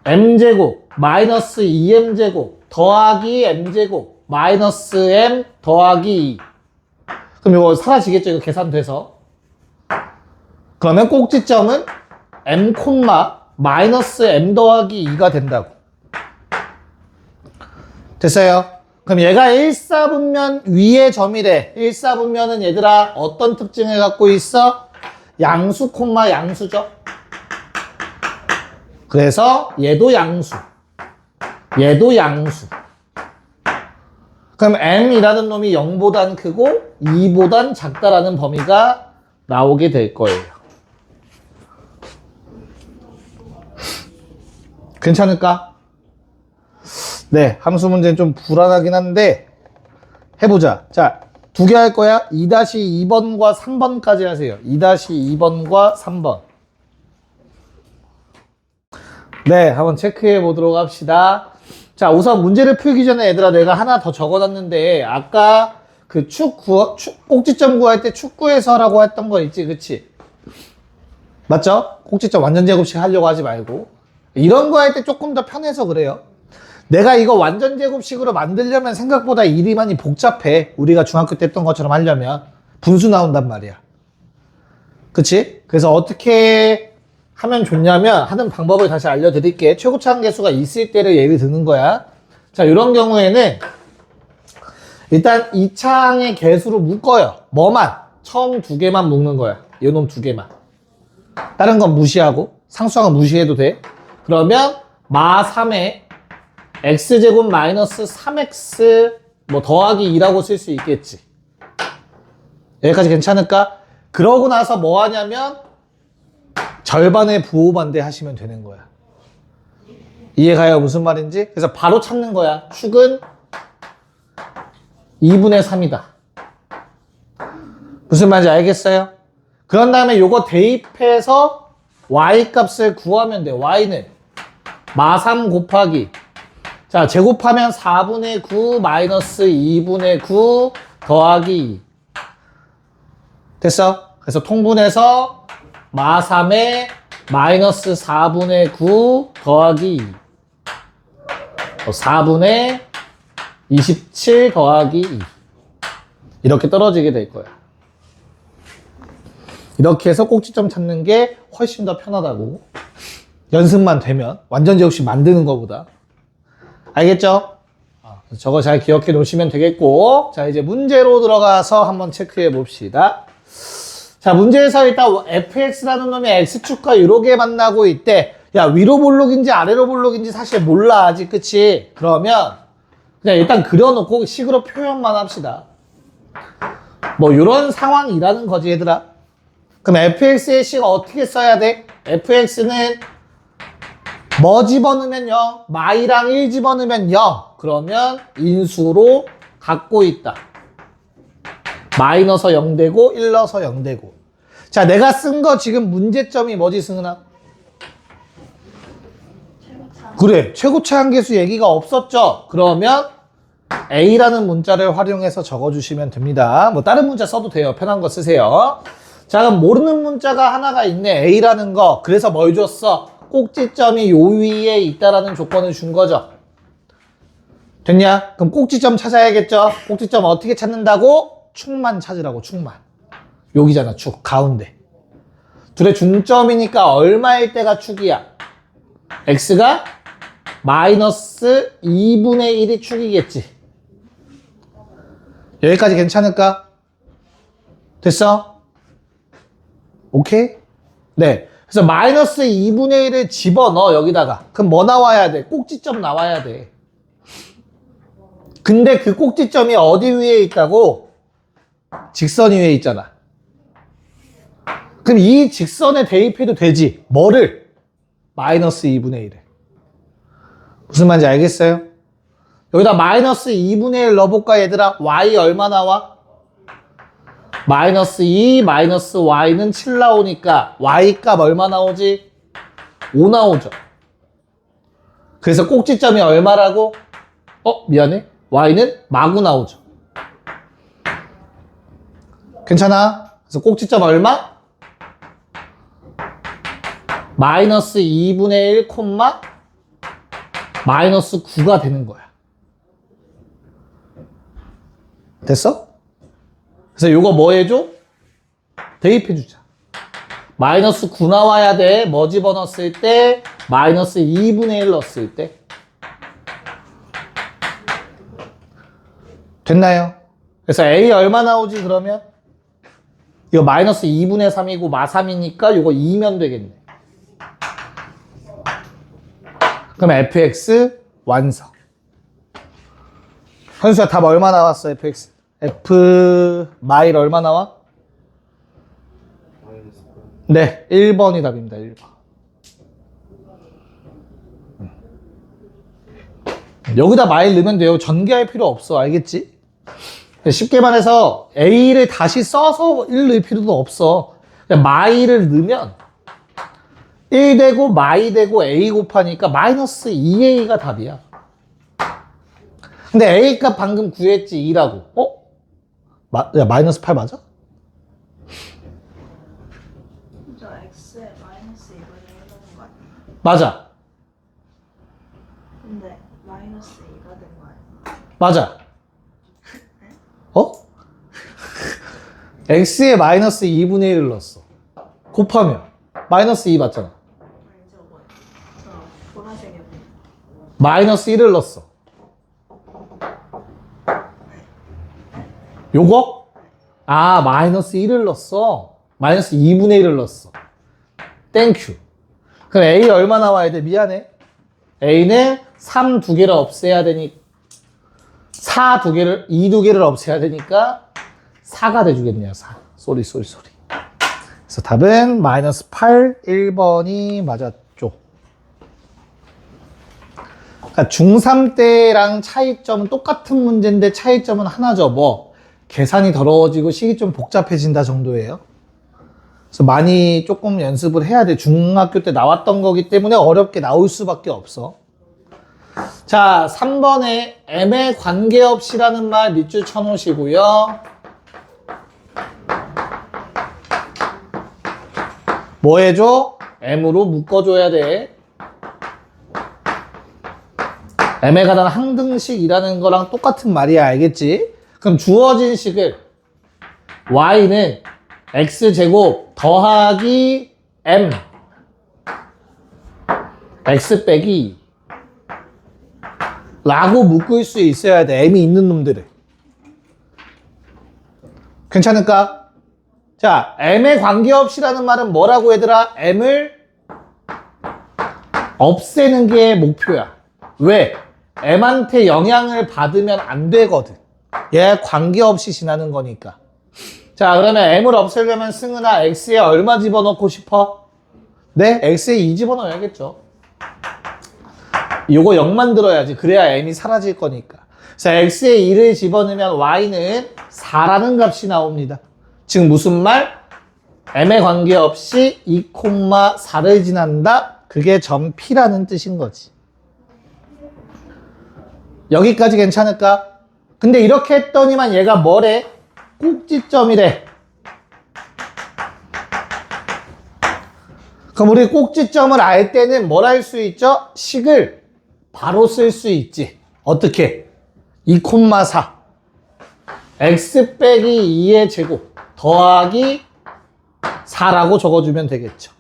m제곱 마이너스 2m제곱 더하기 m제곱 마이너스 m 더하기 2. 그럼 이거 사라지겠죠? 이거 계산돼서. 그러면 꼭지점은 m 콤마 마이너스 m 더하기 2가 된다고. 됐어요? 그럼 얘가 1사분면 위의 점이래. 1사분면은 얘들아 어떤 특징을 갖고 있어? 양수 콤마 양수죠. 그래서 얘도 양수. 얘도 양수. 그럼 m이라는 놈이 0보단 크고 2보단 작다라는 범위가 나오게 될 거예요. 괜찮을까? 네, 함수 문제는 좀 불안하긴 한데 해보자. 자, 두 개 할 거야. 2-2번과 3번까지 하세요. 2-2번과 3번. 네, 한번 체크해 보도록 합시다. 자, 우선 문제를 풀기 전에 얘들아 내가 하나 더 적어놨는데 아까 그 꼭지점 구할 때 축구에서라고 했던 거 있지, 그치? 맞죠? 꼭지점 완전 제곱식 하려고 하지 말고. 이런 거 할 때 조금 더 편해서 그래요. 내가 이거 완전 제곱식으로 만들려면 생각보다 일이 많이 복잡해. 우리가 중학교 때 했던 것처럼 하려면. 분수 나온단 말이야. 그치? 그래서 어떻게 하면 좋냐면 하는 방법을 다시 알려드릴게. 최고차항 계수가 있을 때를 예를 드는 거야. 자, 이런 경우에는 일단 이 차항의 개수로 묶어요. 뭐만? 처음 두 개만 묶는 거야. 요놈 두 개만. 다른 건 무시하고 상수항은 무시해도 돼. 그러면 마 3에 x제곱 마이너스 3x 뭐 더하기 2라고 쓸 수 있겠지. 여기까지 괜찮을까? 그러고 나서 뭐 하냐면 절반의 부호반대 하시면 되는 거야. 이해가요? 무슨 말인지? 그래서 바로 찾는 거야. 축은 2분의 3이다. 무슨 말인지 알겠어요? 그런 다음에 요거 대입해서 y 값을 구하면 돼. y는 마3 곱하기 자 제곱하면 4분의 9 마이너스 2분의 9 더하기 2 됐어? 그래서 통분해서 마3에 마이너스 4분의 9 더하기 2 4분의 27 더하기 2 이렇게 떨어지게 될 거야. 이렇게 해서 꼭지점 찾는 게 훨씬 더 편하다고. 연습만 되면 완전 제곱식 만드는 것보다. 알겠죠? 저거 잘 기억해 놓으시면 되겠고, 자 이제 문제로 들어가서 한번 체크해 봅시다. 자 문제에서 일단 fx라는 놈이 x축과 이렇게 만나고 있대. 야 위로 볼록인지 아래로 볼록인지 사실 몰라 아직. 그치? 그러면 그냥 일단 그려놓고 식으로 표현만 합시다. 뭐 이런 상황이라는 거지 얘들아. 그럼 fx의 식 어떻게 써야 돼? fx는 뭐 집어넣으면 0? 마이랑 1 집어넣으면 0. 그러면 인수로 갖고 있다. 마이 넣어서 0 되고 1 넣어서 0 되고. 자 내가 쓴 거 지금 문제점이 뭐지 승은아? 그래 최고차항 계수 얘기가 없었죠? 그러면 A라는 문자를 활용해서 적어주시면 됩니다. 뭐 다른 문자 써도 돼요. 편한 거 쓰세요. 자 그럼 모르는 문자가 하나가 있네. A라는 거. 그래서 뭘 줬어? 꼭지점이 요 위에 있다라는 조건을 준 거죠. 됐냐? 그럼 꼭지점 찾아야겠죠? 꼭지점 어떻게 찾는다고? 축만 찾으라고. 축만. 여기잖아. 축 가운데. 둘의 중점이니까 얼마일 때가 축이야? x가 마이너스 2분의 1이 축이겠지. 여기까지 괜찮을까? 됐어? 오케이? 네. 그래서 마이너스 2분의 1을 집어넣어 여기다가. 그럼 뭐 나와야 돼? 꼭지점 나와야 돼. 근데 그 꼭지점이 어디 위에 있다고? 직선 위에 있잖아. 그럼 이 직선에 대입해도 되지. 뭐를? 마이너스 2분의 1을. 무슨 말인지 알겠어요? 여기다 마이너스 2분의 1 넣어볼까 얘들아? y 얼마 나와? 마이너스 2 마이너스 y는 7 나오니까 y 값 얼마 나오지? 5 나오죠. 그래서 꼭지점이 얼마라고? 미안해. y는 마구 나오죠. 괜찮아? 그래서 꼭지점 얼마? 마이너스 2분의 1 콤마 마이너스 9가 되는 거야. 됐어? 그래서 요거 뭐 해줘? 대입해주자. 마이너스 9 나와야 돼. 뭐 집어넣었을 때? 마이너스 2분의 1 넣었을 때. 됐나요? 그래서 A 얼마 나오지 그러면? 이거 마이너스 2분의 3이고 마3이니까 요거 2면 되겠네. 그럼 fx 완성. 현수야 답 얼마 나왔어 fx? f 마일 얼마 나와? 네 1번이 답입니다. 1번. 여기다 마일 넣으면 돼요. 전개할 필요 없어. 알겠지? 쉽게 말해서 a를 다시 써서 1 넣을 필요도 없어. 그냥 마일을 넣으면 1 되고 마이 되고 a 곱하니까 마이너스 2a가 답이야. 근데 a 값 방금 구했지 2라고. 야, 마이너스 8 맞아? 저 x에 마이너스 2가 되는 거 아니야? 맞아. 근데 마이너스 2가 된 거 아니야? 맞아. 어? x에 마이너스 2분의 1을 넣었어. 곱하면 마이너스 2 맞잖아. 아니 저거 저 보라색에 마이너스 1을 넣었어. 요거? 아, 마이너스 1을 넣었어. 마이너스 2분의 1을 넣었어. 땡큐. 그럼 A 얼마 나와야 돼? 미안해. A는 3 두 개를 없애야 되니 4 두 개를 2 두 개를 없애야 되니까 4가 돼주겠네요. 4. 쏘리. 그래서 답은 마이너스 8 1번이 맞았죠. 그러니까 중3 때랑 차이점은 똑같은 문제인데 차이점은 하나죠. 뭐 계산이 더러워지고 식이 좀 복잡해진다 정도예요. 그래서 많이 조금 연습을 해야 돼. 중학교 때 나왔던 거기 때문에 어렵게 나올 수밖에 없어. 자, 3번에 M에 관계없이라는 말 밑줄 쳐놓으시고요. 뭐 해줘? M으로 묶어줘야 돼. M에 관한 항등식이라는 거랑 똑같은 말이야. 알겠지? 그럼 주어진 식을 Y는 X제곱 더하기 M X 빼기 라고 묶을 수 있어야 돼. M이 있는 놈들을. 괜찮을까? 자, M에 관계없이라는 말은 뭐라고 얘들아? M을 없애는 게 목표야. 왜? M한테 영향을 받으면 안 되거든. 얘 관계없이 지나는 거니까. 자, 그러면 M을 없애려면 승은아 X에 얼마 집어넣고 싶어? 네? X에 2 집어넣어야겠죠. 요거 0 만들어야지. 그래야 M이 사라질 거니까. 자, X에 2를 집어넣으면 Y는 4라는 값이 나옵니다. 즉 무슨 말? M에 관계없이 2,4를 지난다. 그게 점 P라는 뜻인 거지. 여기까지 괜찮을까? 근데 이렇게 했더니만 얘가 뭐래? 꼭지점이래. 그럼 우리 꼭지점을 알 때는 뭘 할 수 있죠? 식을 바로 쓸 수 있지. 어떻게? 2,4 x 빼기 2의 제곱 더하기 4라고 적어주면 되겠죠.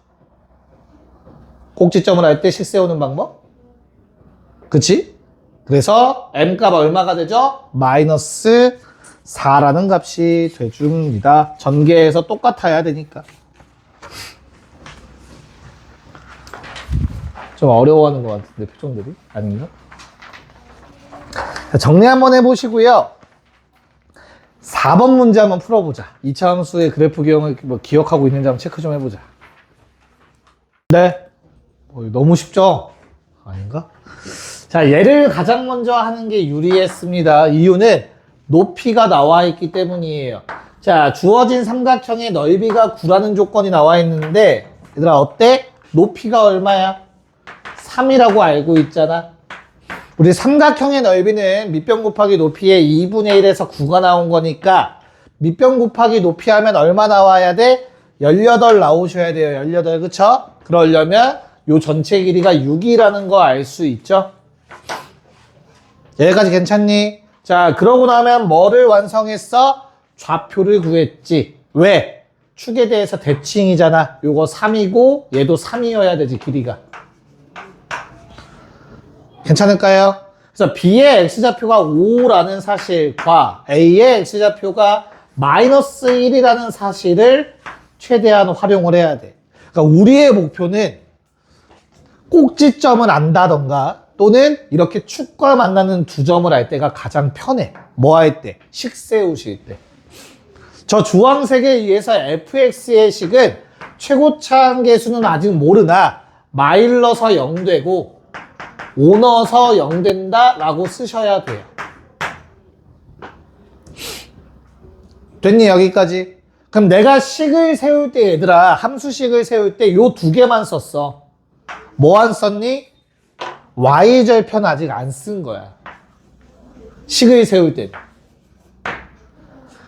꼭지점을 알 때 식 세우는 방법? 그치? 그래서 m값 얼마가 되죠? 마이너스 4라는 값이 돼줍니다. 전개해서 똑같아야 되니까. 좀 어려워하는 것 같은데 표정들이? 아닌가? 자, 정리 한번 해보시고요. 4번 문제 한번 풀어보자. 이차함수의 그래프 기형을 뭐 기억하고 있는지 한번 체크 좀 해보자. 네. 너무 쉽죠? 아닌가? 자, 얘를 가장 먼저 하는 게 유리했습니다. 이유는 높이가 나와 있기 때문이에요. 자, 주어진 삼각형의 넓이가 9라는 조건이 나와 있는데 얘들아 어때? 높이가 얼마야? 3이라고 알고 있잖아. 우리 삼각형의 넓이는 밑변 곱하기 높이의 2분의 1에서 9가 나온 거니까 밑변 곱하기 높이 하면 얼마 나와야 돼? 18 나오셔야 돼요. 18, 그쵸? 그러려면 요 전체 길이가 6이라는 거 알 수 있죠? 여기까지 괜찮니? 자, 그러고 나면 뭐를 완성했어? 좌표를 구했지. 왜? 축에 대해서 대칭이잖아. 요거 3이고 얘도 3이어야 되지, 길이가. 괜찮을까요? 그래서 B의 X좌표가 5라는 사실과 A의 X좌표가 마이너스 1이라는 사실을 최대한 활용을 해야 돼. 그러니까 우리의 목표는 꼭지점을 안다던가 또는 이렇게 축과 만나는 두 점을 알 때가 가장 편해. 뭐 할 때? 식 세우실 때. 저 주황색에 의해서 fx의 식은 최고차 한계수는 아직 모르나 마일 넣어서 0 되고 5 넣어서 0 된다 라고 쓰셔야 돼요. 됐니? 여기까지? 그럼 내가 식을 세울 때 얘들아 함수식을 세울 때 요 두 개만 썼어. 뭐 안 썼니? y절편 아직 안 쓴 거야. 식을 세울 때.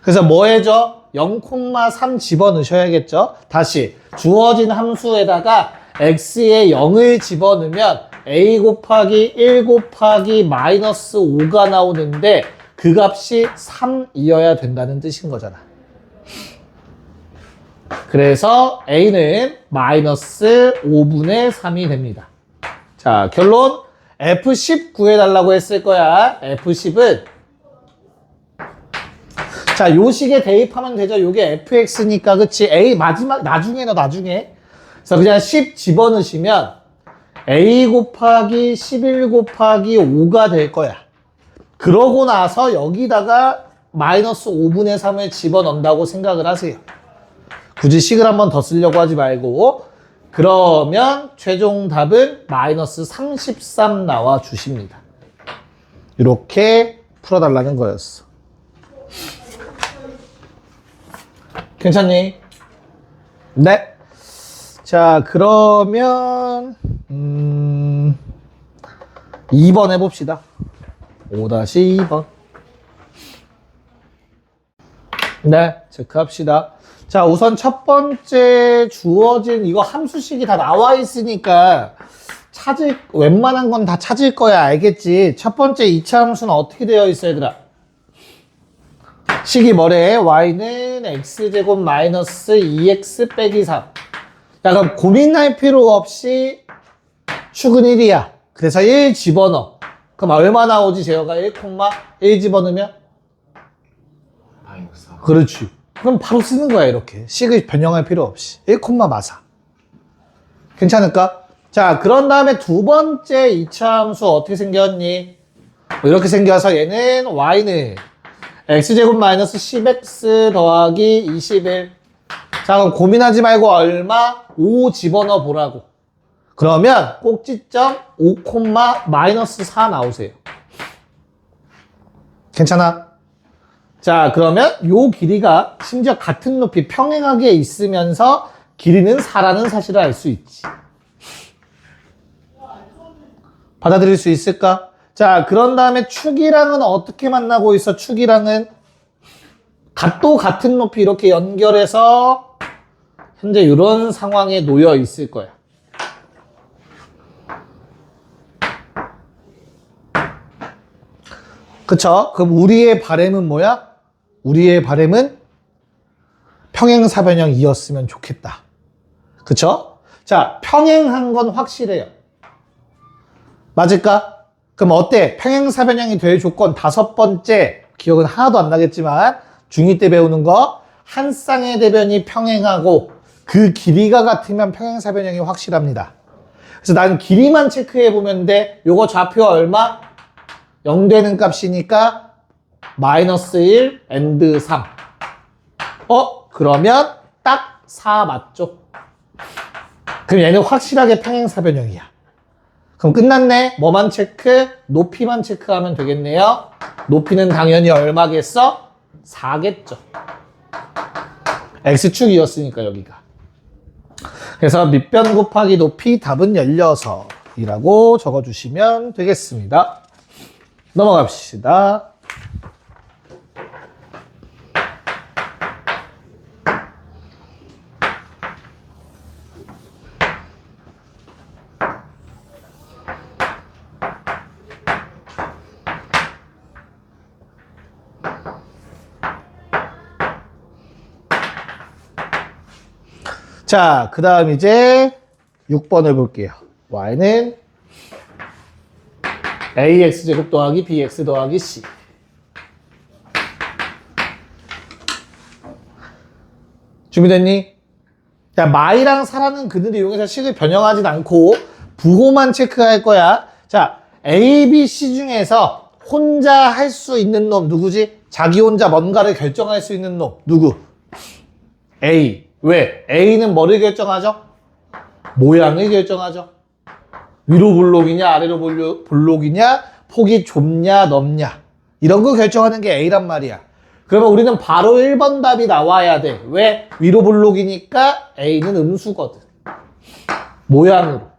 그래서 뭐 해줘? 0,3 집어넣으셔야겠죠? 다시 주어진 함수에다가 x에 0을 집어넣으면 a 곱하기 1 곱하기 마이너스 5가 나오는데 그 값이 3이어야 된다는 뜻인 거잖아. 그래서 a는 마이너스 5분의 3이 됩니다. 자, 결론 F10 구해달라고 했을 거야. F10은 자, 요 식에 대입하면 되죠. 요게 fx니까 그치? a 마지막 나중에 넣어 나중에. 그래서 그냥 10 집어넣으시면 a 곱하기 11 곱하기 5가 될 거야. 그러고 나서 여기다가 마이너스 5분의 3을 집어넣는다고 생각을 하세요. 굳이 식을 한 번 더 쓰려고 하지 말고. 그러면 최종 답은 마이너스 33 나와 주십니다. 이렇게 풀어달라는 거였어. 괜찮니? 네. 자, 그러면 2번 해봅시다. 5-2번. 네, 체크합시다. 자, 우선 첫 번째 주어진 이거 함수식이 다 나와 있으니까 웬만한 건 다 찾을 거야. 알겠지? 첫 번째 2차 함수는 어떻게 되어 있어, 얘들아? 식이 뭐래? y는 x제곱 마이너스 2x 빼기 3. 야, 그럼 고민할 필요 없이 축은 1이야. 그래서 1 집어넣어. 그럼 얼마 나오지, 제어가 1,1 집어넣으면? 마이너스 4. 그렇지. 그럼 바로 쓰는 거야, 이렇게. 식을 변형할 필요 없이. 1,4. 괜찮을까? 자, 그런 다음에 두 번째 2차 함수 어떻게 생겼니? 이렇게 생겨서 얘는 y는 x제곱 마이너스 10x 더하기 21. 자, 그럼 고민하지 말고 얼마? 5 집어넣어 보라고. 그러면 꼭지점 5, 마이너스 4 나오세요. 괜찮아? 자, 그러면 요 길이가 심지어 같은 높이 평행하게 있으면서 길이는 4라는 사실을 알 수 있지. 받아들일 수 있을까? 자, 그런 다음에 축이랑은 어떻게 만나고 있어? 축이랑은 또 같은 높이 이렇게 연결해서 현재 이런 상황에 놓여 있을 거야. 그쵸? 그럼 우리의 바램은 뭐야? 우리의 바램은 평행사변형이었으면 좋겠다. 그쵸? 자, 평행한 건 확실해요. 맞을까? 그럼 어때? 평행사변형이 될 조건 5번째, 기억은 하나도 안 나겠지만 중2 때 배우는 거, 한 쌍의 대변이 평행하고 그 길이가 같으면 평행사변형이 확실합니다. 그래서 난 길이만 체크해보면 돼. 요거 좌표 얼마? 0 되는 값이니까 마이너스 1, and 3. 그러면 딱 4 맞죠? 그럼 얘는 확실하게 평행사변형이야. 그럼 끝났네. 뭐만 체크? 높이만 체크하면 되겠네요. 높이는 당연히 얼마겠어? 4겠죠. X축이었으니까 여기가. 그래서 밑변 곱하기 높이 답은 16이라고 적어주시면 되겠습니다. 넘어갑시다. 자, 그 다음 이제 6번을 볼게요. y는 ax제곱 더하기 bx 더하기 c. 준비됐니? 자, 마이랑 사라는 그들을 이용해서 식을 변형하진 않고 부호만 체크할 거야. 자, a, b, c 중에서 혼자 할 수 있는 놈 누구지? 자기 혼자 뭔가를 결정할 수 있는 놈 누구? a. 왜? A는 뭐를 결정하죠? 모양을 결정하죠. 위로 볼록이냐 아래로 볼록이냐 폭이 좁냐 넓냐 이런 거 결정하는 게 A란 말이야. 그러면 우리는 바로 1번 답이 나와야 돼. 왜? 위로 볼록이니까 A는 음수거든. 모양으로.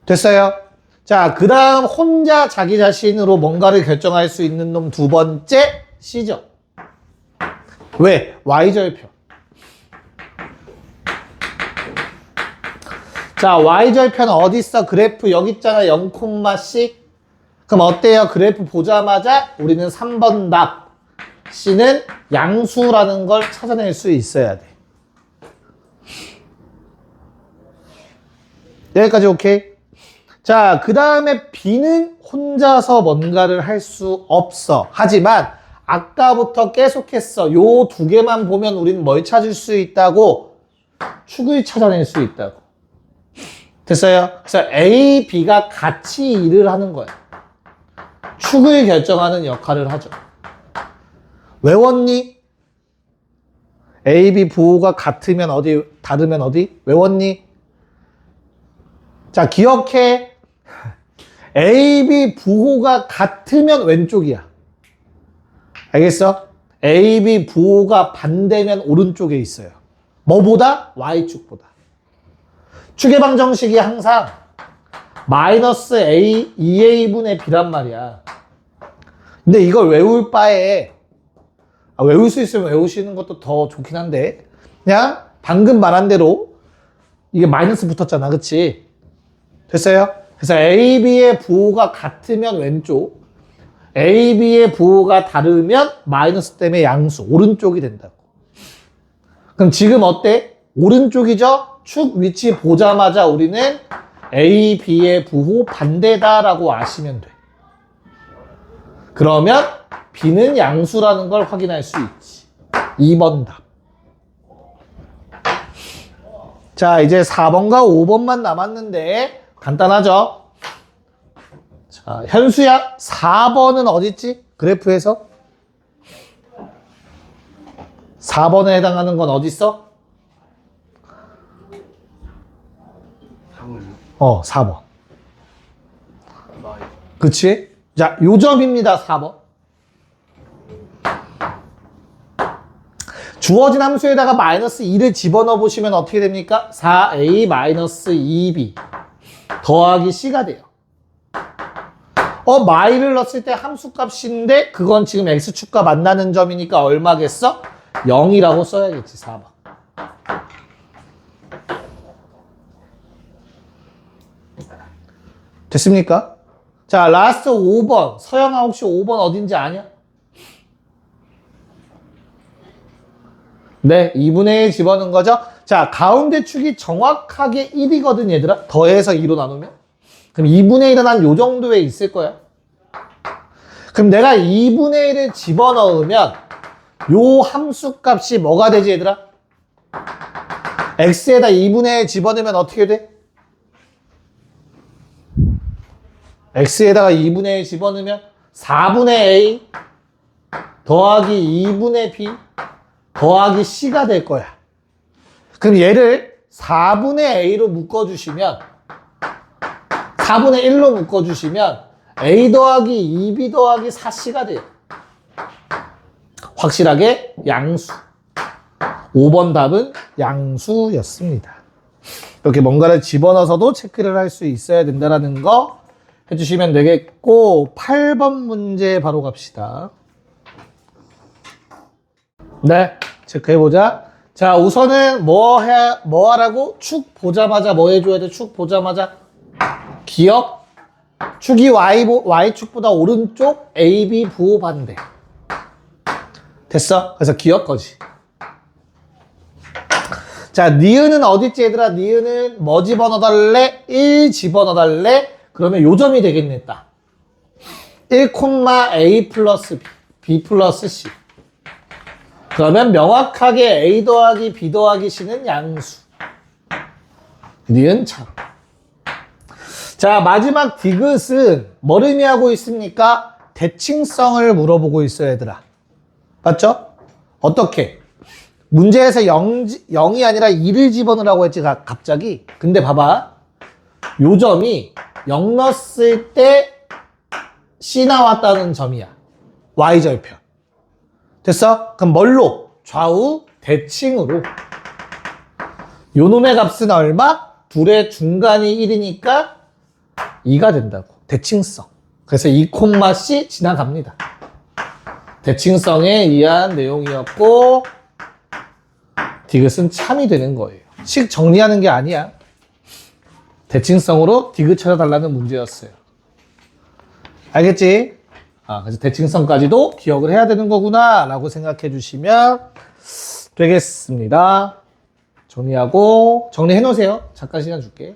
됐어요? 자, 그 다음 혼자 자기 자신으로 뭔가를 결정할 수 있는 놈 두 번째 C죠. 왜? Y절표. 자, Y절표는 어디 있어? 그래프 여기 있잖아. 0,C. 그럼 어때요? 그래프 보자마자 우리는 3번 답 C는 양수라는 걸 찾아낼 수 있어야 돼. 여기까지 오케이? 자, 그 다음에 B는 혼자서 뭔가를 할 수 없어. 하지만 아까부터 계속했어. 요 두 개만 보면 우리는 뭘 찾을 수 있다고? 축을 찾아낼 수 있다고. 됐어요? 그래서 A, B가 같이 일을 하는 거야. 축을 결정하는 역할을 하죠. 외웠니? A, B 부호가 같으면 어디, 다르면 어디? 외웠니? 자, 기억해. A, B 부호가 같으면 왼쪽이야. 알겠어? A, B 부호가 반대면 오른쪽에 있어요. 뭐보다? Y축보다. 축의 방정식이 항상 마이너스 A, 2A분의 B란 말이야. 근데 이걸 외울 바에, 외울 수 있으면 외우시는 것도 더 좋긴 한데, 그냥 방금 말한 대로 이게 마이너스 붙었잖아. 그치? 됐어요? 그래서 A, B의 부호가 같으면 왼쪽, A, B의 부호가 다르면 마이너스 때문에 양수, 오른쪽이 된다고. 그럼 지금 어때? 오른쪽이죠? 축 위치 보자마자 우리는 A, B의 부호 반대다라고 아시면 돼. 그러면 B는 양수라는 걸 확인할 수 있지. 2번 답. 자, 이제 4번과 5번만 남았는데 간단하죠? 자, 현수야, 4번은 어딨지? 그래프에서? 4번에 해당하는 건 어디 있어? 4번. 그치? 자, 요점입니다, 4번. 주어진 함수에다가 마이너스 2를 집어넣어 보시면 어떻게 됩니까? 4a 마이너스 2b 더하기 c가 돼요. 마이를 넣었을 때 함수값인데 그건 지금 x축과 만나는 점이니까 얼마겠어? 0이라고 써야겠지, 4번. 됐습니까? 자, 라스트 5번. 서영아 혹시 5번 어딘지 아냐? 네, 2분의 1 집어넣은 거죠? 자, 가운데 축이 정확하게 1이거든, 얘들아. 더해서 2로 나누면. 그럼 2분의 1은 한 요 정도에 있을 거야. 그럼 내가 2분의 1을 집어넣으면 요 함수 값이 뭐가 되지, 얘들아? x에다 2분의 1 집어넣으면 어떻게 돼? x에다가 2분의 1 집어넣으면 4분의 a 더하기 2분의 b 더하기 c가 될 거야. 그럼 얘를 4분의 a로 묶어주시면 4분의 1로 묶어주시면 a 더하기 2b 더하기 4c가 돼요. 확실하게 양수. 5번 답은 양수였습니다. 이렇게 뭔가를 집어넣어서도 체크를 할 수 있어야 된다는 거 해주시면 되겠고, 8번 문제 바로 갑시다. 네, 체크해보자. 자, 우선은 뭐 하라고? 축 보자마자 뭐 해줘야 돼? 축 보자마자 기억. 축이 Y축보다 오른쪽 AB 부호 반대. 됐어? 그래서 기억 거지. 자, 니은은 어딨지, 얘들아? 니은은 뭐 집어넣어달래? 1 집어넣어달래? 그러면 요점이 되겠네, 딱. 1,A 플러스 B, B 플러스 C. 그러면 명확하게 A 더하기 B 더하기 C는 양수. 니은 참. 자, 마지막 디귿은 뭘 의미하고 있습니까? 대칭성을 물어보고 있어요, 얘들아. 맞죠? 어떻게? 문제에서 0이 아니라 2를 집어넣으라고 했지, 갑자기. 근데 봐봐. 요점이 0 넣었을 때 C 나왔다는 점이야. Y절표. 됐어? 그럼 뭘로? 좌우 대칭으로. 요 놈의 값은 얼마? 둘의 중간이 1이니까 2가 된다고. 대칭성. 그래서 2,C 지나갑니다. 대칭성에 의한 내용이었고 디귿은 참이 되는 거예요. 식 정리하는 게 아니야. 대칭성으로 디귿 찾아달라는 문제였어요. 알겠지? 그래서 대칭성까지도 기억을 해야 되는 거구나 라고 생각해 주시면 되겠습니다. 정리하고 정리해 놓으세요. 잠깐 시간 줄게.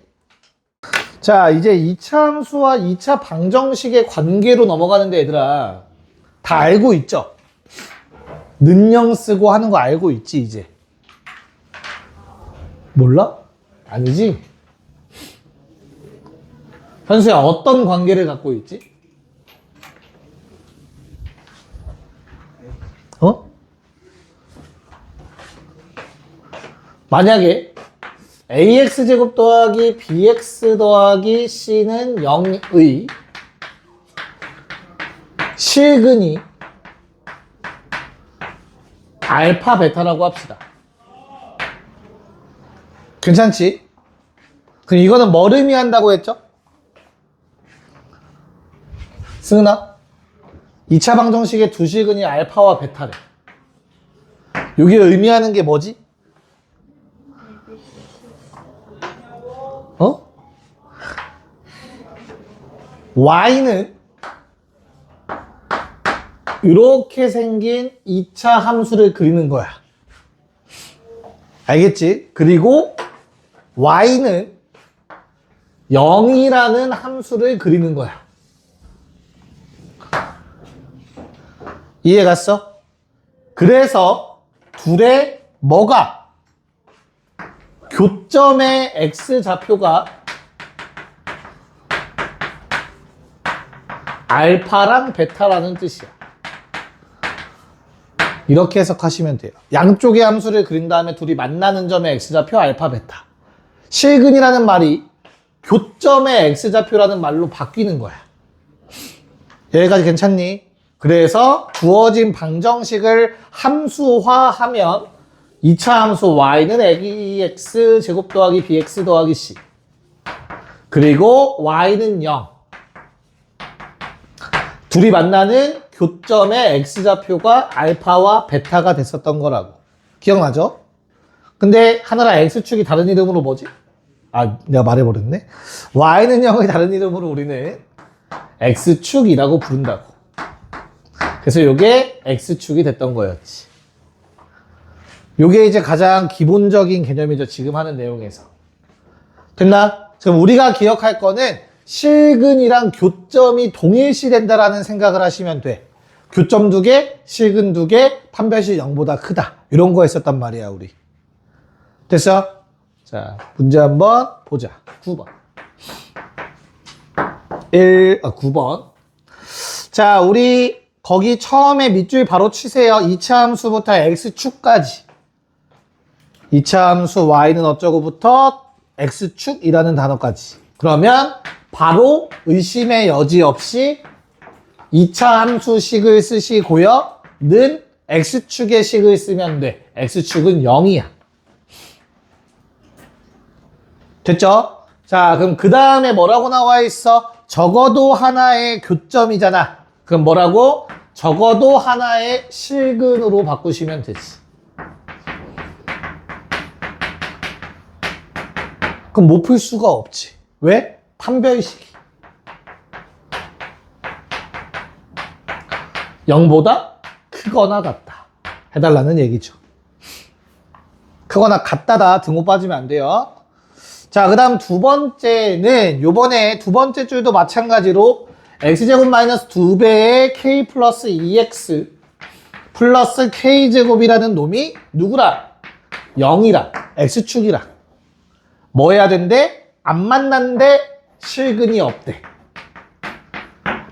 자, 이제 2차 함수와 2차 방정식의 관계로 넘어가는데 얘들아 다 알고 있죠? 는영 쓰고 하는 거 알고 있지 이제? 몰라? 아니지? 현수야 어떤 관계를 갖고 있지? 만약에 ax제곱 더하기 bx 더하기 c는 0의 실근이 알파 베타라고 합시다. 괜찮지? 그럼 이거는 뭘 의미한다고 했죠? 승은아? 2차 방정식의 두 실근이 알파와 베타래. 이게 의미하는 게 뭐지? y는 이렇게 생긴 2차 함수를 그리는 거야. 알겠지? 그리고 y는 0이라는 함수를 그리는 거야. 이해 갔어? 그래서 둘의 뭐가? 교점의 x좌표가 알파랑 베타라는 뜻이야. 이렇게 해석하시면 돼요. 양쪽의 함수를 그린 다음에 둘이 만나는 점의 x좌표 알파 베타. 실근이라는 말이 교점의 x좌표라는 말로 바뀌는 거야. 여기까지 괜찮니? 그래서 주어진 방정식을 함수화하면 2차 함수 y는 ax 제곱 더하기 bx 더하기 c 그리고 y는 0 둘이 만나는 교점의 x좌표가 알파와 베타가 됐었던 거라고. 기억나죠? 근데 하늘아 x축이 다른 이름으로 뭐지? 내가 말해버렸네. y는 0의 다른 이름으로 우리는 x축이라고 부른다고. 그래서 요게 x축이 됐던 거였지. 요게 이제 가장 기본적인 개념이죠. 지금 하는 내용에서. 됐나? 지금 우리가 기억할 거는 실근이랑 교점이 동일시 된다라는 생각을 하시면 돼. 교점 2개, 실근 2개, 판별식 0보다 크다. 이런 거 했었단 말이야, 우리. 됐어? 자, 문제 한번 보자. 9번. 9번. 자, 우리 거기 처음에 밑줄 바로 치세요. 2차 함수부터 x축까지. 2차 함수 y는 어쩌고부터 x축이라는 단어까지. 그러면 바로 의심의 여지 없이 2차 함수식을 쓰시고요. 는 x축의 식을 쓰면 돼. x축은 0이야. 됐죠? 자, 그럼 그 다음에 뭐라고 나와 있어? 적어도 하나의 교점이잖아. 그럼 뭐라고? 적어도 하나의 실근으로 바꾸시면 되지. 그럼 못 풀 수가 없지. 왜? 판별식이 0보다 크거나 같다 해달라는 얘기죠. 크거나 같다다 등호 빠지면 안 돼요. 자, 그 다음 두 번째는 요번에 두 번째 줄도 마찬가지로 x제곱 마이너스 2배의 k 플러스 2x 플러스 k제곱이라는 놈이 누구라? 0이라. x축이라. 뭐 해야 된대? 안 만났는데 실근이 없대.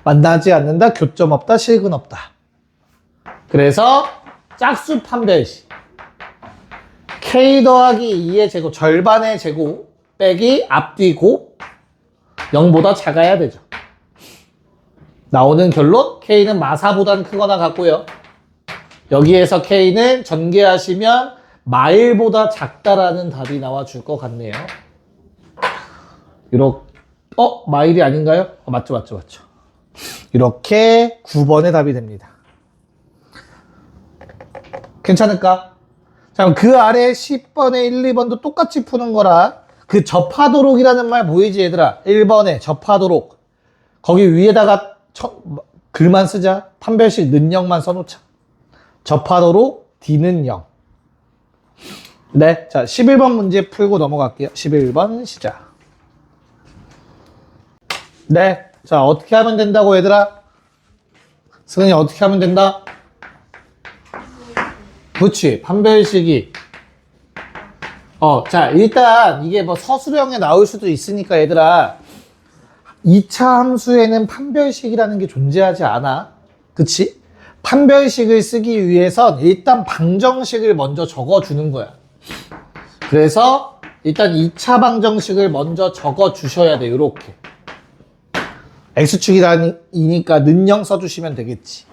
만나지 않는다, 교점 없다, 실근 없다. 그래서 짝수 판별식. k 더하기 2의 제곱, 절반의 제곱 빼기 앞뒤 곱 0보다 작아야 되죠. 나오는 결론 k는 마사보단 크거나 같고요. 여기에서 k는 전개하시면 마일보다 작다라는 답이 나와 줄 것 같네요. 이렇게 마일이 아닌가요? 맞죠. 이렇게 9번의 답이 됩니다. 괜찮을까? 자, 그럼 그 아래 10번에 1, 2번도 똑같이 푸는 거라. 그 접하도록이라는 말 보이지, 얘들아? 1번에 접하도록. 거기 위에다가 글만 쓰자. 판별식 는영만 써놓자. 접하도록 D는 0. 네, 자, 11번 문제 풀고 넘어갈게요. 11번 시작. 네, 자, 어떻게 하면 된다고, 얘들아? 승은이 어떻게 하면 된다? 그렇지, 판별식이. 자, 일단 이게 뭐 서술형에 나올 수도 있으니까, 얘들아. 2차 함수에는 판별식이라는 게 존재하지 않아. 그치? 판별식을 쓰기 위해선 일단 방정식을 먼저 적어주는 거야. 그래서 일단 2차 방정식을 먼저 적어주셔야 돼, 요렇게. X축이니까 는영 써주시면 되겠지.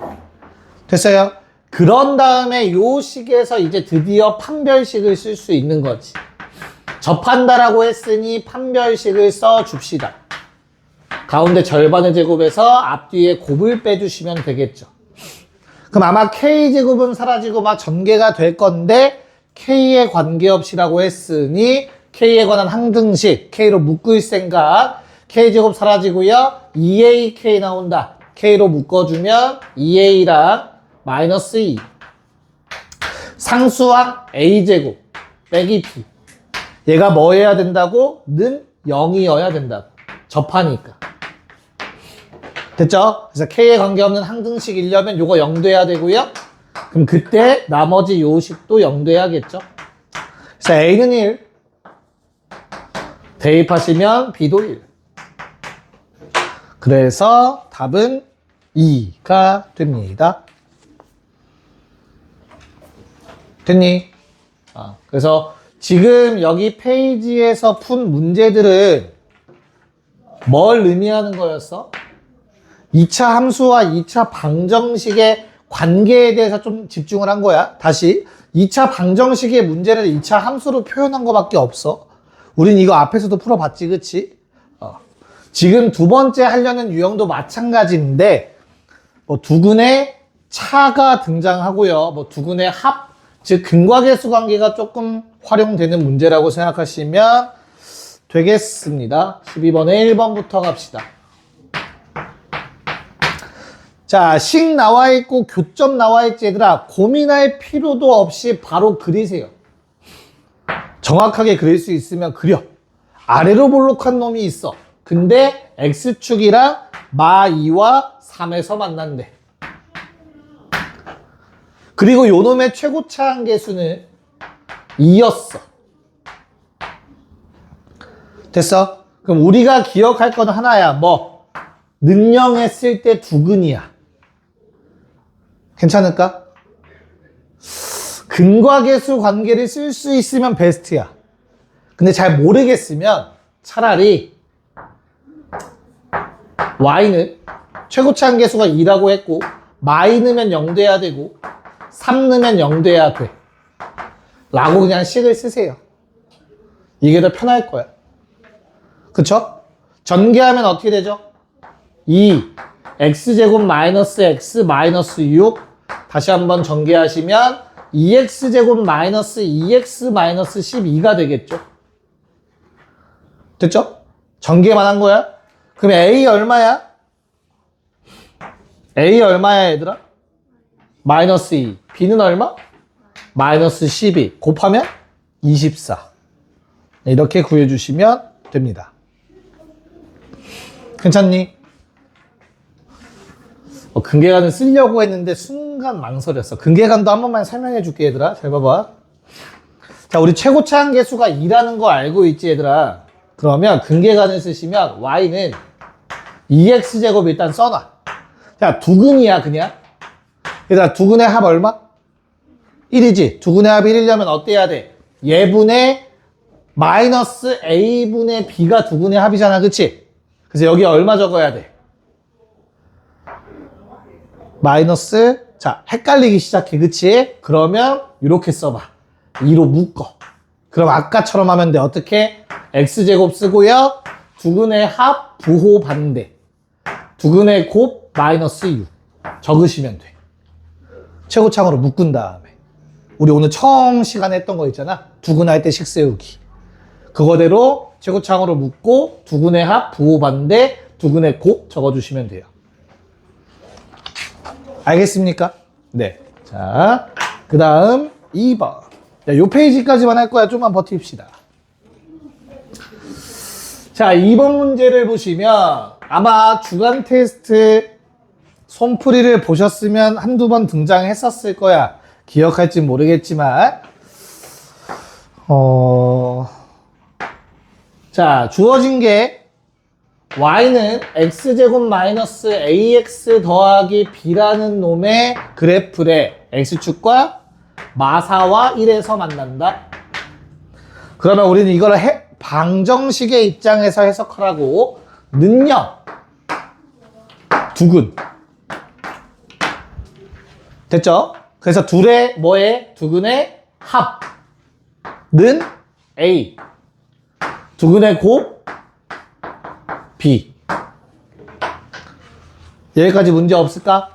됐어요? 그런 다음에 요 식에서 이제 드디어 판별식을 쓸 수 있는 거지. 접한다라고 했으니 판별식을 써줍시다. 가운데 절반의 제곱에서 앞뒤에 곱을 빼주시면 되겠죠. 그럼 아마 K제곱은 사라지고 막 전개가 될 건데 K에 관계없이라고 했으니 K에 관한 항등식, K로 묶을 생각, K제곱 사라지고요. 2AK 나온다. K로 묶어주면 2A랑 마이너스 2. 상수항 A제곱 빼기 B. 얘가 뭐 해야 된다고? 는 0이어야 된다고. 접하니까. 됐죠? 그래서 K에 관계없는 항등식이려면 요거 0 돼야 되고요. 그럼 그때 나머지 요식도 0 돼야겠죠. 그래서 A는 1. 대입하시면 B도 1. 그래서 답은 2가 됩니다. 됐니? 그래서 지금 여기 페이지에서 푼 문제들은 뭘 의미하는 거였어? 2차 함수와 2차 방정식의 관계에 대해서 좀 집중을 한 거야. 다시 2차 방정식의 문제를 2차 함수로 표현한 거밖에 없어. 우린 이거 앞에서도 풀어봤지, 그치? 지금 두 번째 하려는 유형도 마찬가지인데 뭐 두근의 차가 등장하고요. 뭐 두근의 합, 즉 근과계수 관계가 조금 활용되는 문제라고 생각하시면 되겠습니다. 12번에 1번부터 갑시다. 자, 식 나와 있고 교점 나와 있지, 얘들아. 고민할 필요도 없이 바로 그리세요. 정확하게 그릴 수 있으면 그려. 아래로 볼록한 놈이 있어. 근데 X축이랑 마2와 3에서 만난대. 그리고 요 놈의 최고차 한계수는 2였어. 됐어? 그럼 우리가 기억할 건 하나야. 뭐? 능령했을 때 두근이야. 괜찮을까? 근과계수 관계를 쓸 수 있으면 베스트야. 근데 잘 모르겠으면 차라리 y는 최고차 한계수가 2라고 했고 마이 넣으면 0 돼야 되고 3 넣으면 0 돼야 돼 라고 그냥 식을 쓰세요. 이게 더 편할 거야. 그쵸? 전개하면 어떻게 되죠? 2 x제곱 마이너스 x 마이너스 6 다시 한번 전개하시면 2x제곱 마이너스 2x 마이너스 12가 되겠죠? 됐죠? 전개만 한 거야? 그럼 a 얼마야? a 얼마야, 얘들아? 마이너스 2. b는 얼마? 마이너스 12. 곱하면 24. 이렇게 구해주시면 됩니다. 괜찮니? 근계관을 쓰려고 했는데 순간 망설였어. 근계관도 한 번만 설명해 줄게, 얘들아. 잘 봐봐. 자, 우리 최고차 한계수가 2라는 거 알고 있지, 얘들아? 그러면 근계관을 쓰시면 y는 2x제곱 일단 써놔. 자, 두근이야, 그냥. 얘들아, 두근의 합 얼마? 1이지. 두근의 합이 1이려면 어때야 돼? 예분의 마이너스 a분의 b가 두근의 합이잖아, 그치? 그래서 여기 얼마 적어야 돼? 마이너스, 자, 헷갈리기 시작해, 그치? 그러면 이렇게 써봐. 2로 묶어. 그럼 아까처럼 하면 돼. 어떻게? x제곱 쓰고요. 두근의 합, 부호, 반대. 두근의 곱, 마이너스 6. 적으시면 돼. 최고창으로 묶은 다음에. 우리 오늘 처음 시간에 했던 거 있잖아. 두근할 때 식 세우기. 그거대로 최고창으로 묶고 두근의 합, 부호, 반대, 두근의 곱 적어주시면 돼요. 알겠습니까? 네. 자, 그 다음 2번. 자, 요 페이지까지만 할 거야. 좀만 버팁시다. 자, 2번 문제를 보시면 아마 주간 테스트 손풀이를 보셨으면 한두 번 등장했었을 거야. 기억할지 모르겠지만. 자, 주어진 게 y는 x제곱 마이너스 ax 더하기 b라는 놈의 그래프래. x축과 마사와 1에서 만난다. 그러면 우리는 이걸 방정식의 입장에서 해석하라고 는요. 두근. 됐죠? 그래서 둘의 뭐에? 두근의 합는 a. 두근의 곱 b. 여기까지 문제 없을까?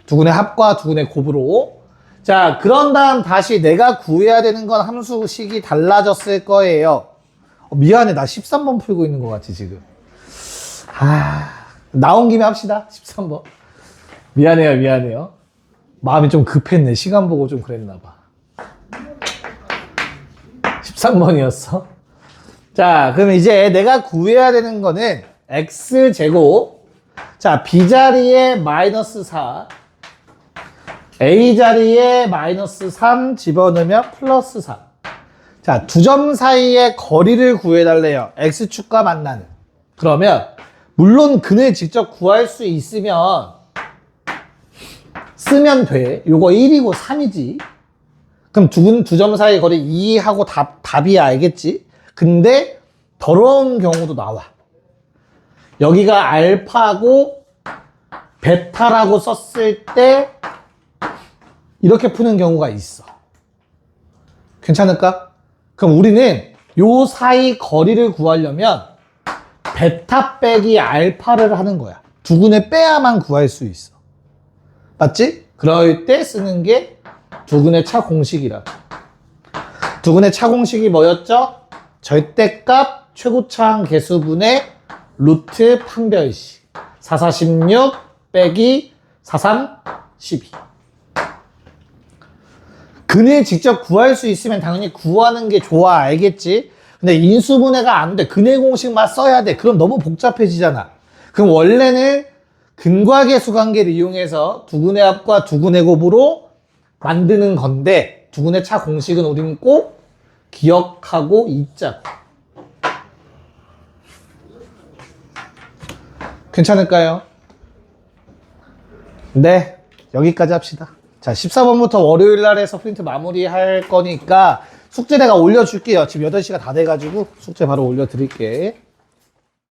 두근의 합과 두근의 곱으로. 자, 그런 다음 다시 내가 구해야 되는 건 함수식이 달라졌을 거예요. 미안해, 나 13번 풀고 있는 것 같지 지금. 나온 김에 합시다. 13번. 미안해요. 마음이 좀 급했네. 시간 보고 좀 그랬나 봐. 13번이었어. 자, 그럼 이제 내가 구해야 되는 거는 x제곱. 자, b자리에 마이너스 4. a자리에 마이너스 3 집어넣으면 플러스 4. 자, 두 점 사이의 거리를 구해달래요. x축과 만나는. 그러면 물론 근을 직접 구할 수 있으면 쓰면 돼. 요거 1이고 3이지. 그럼 두 점 사이 거리 2하고 답이 알겠지? 근데 더러운 경우도 나와. 여기가 알파고 베타라고 썼을 때 이렇게 푸는 경우가 있어. 괜찮을까? 그럼 우리는 요 사이 거리를 구하려면 베타 빼기 알파를 하는 거야. 두근을 빼야만 구할 수 있어. 맞지? 그럴 때 쓰는 게 두근의 차 공식이라. 두근의 차 공식이 뭐였죠? 절대값 최고차항 개수분의 루트 판별식. 4416 빼기 4312. 근을 직접 구할 수 있으면 당연히 구하는 게 좋아. 알겠지? 근데 인수분해가 안 돼. 근의 공식만 써야 돼. 그럼 너무 복잡해지잖아. 그럼 원래는 근과 계수 관계를 이용해서 두근의 합과 두근의 곱으로 만드는 건데 두근의 차 공식은 우리는 꼭 기억하고 있자고. 괜찮을까요? 네, 여기까지 합시다. 자, 14번부터 월요일 날에서 프린트 마무리할 거니까 숙제 내가 올려줄게요. 지금 8시가 다 돼가지고 숙제 바로 올려드릴게.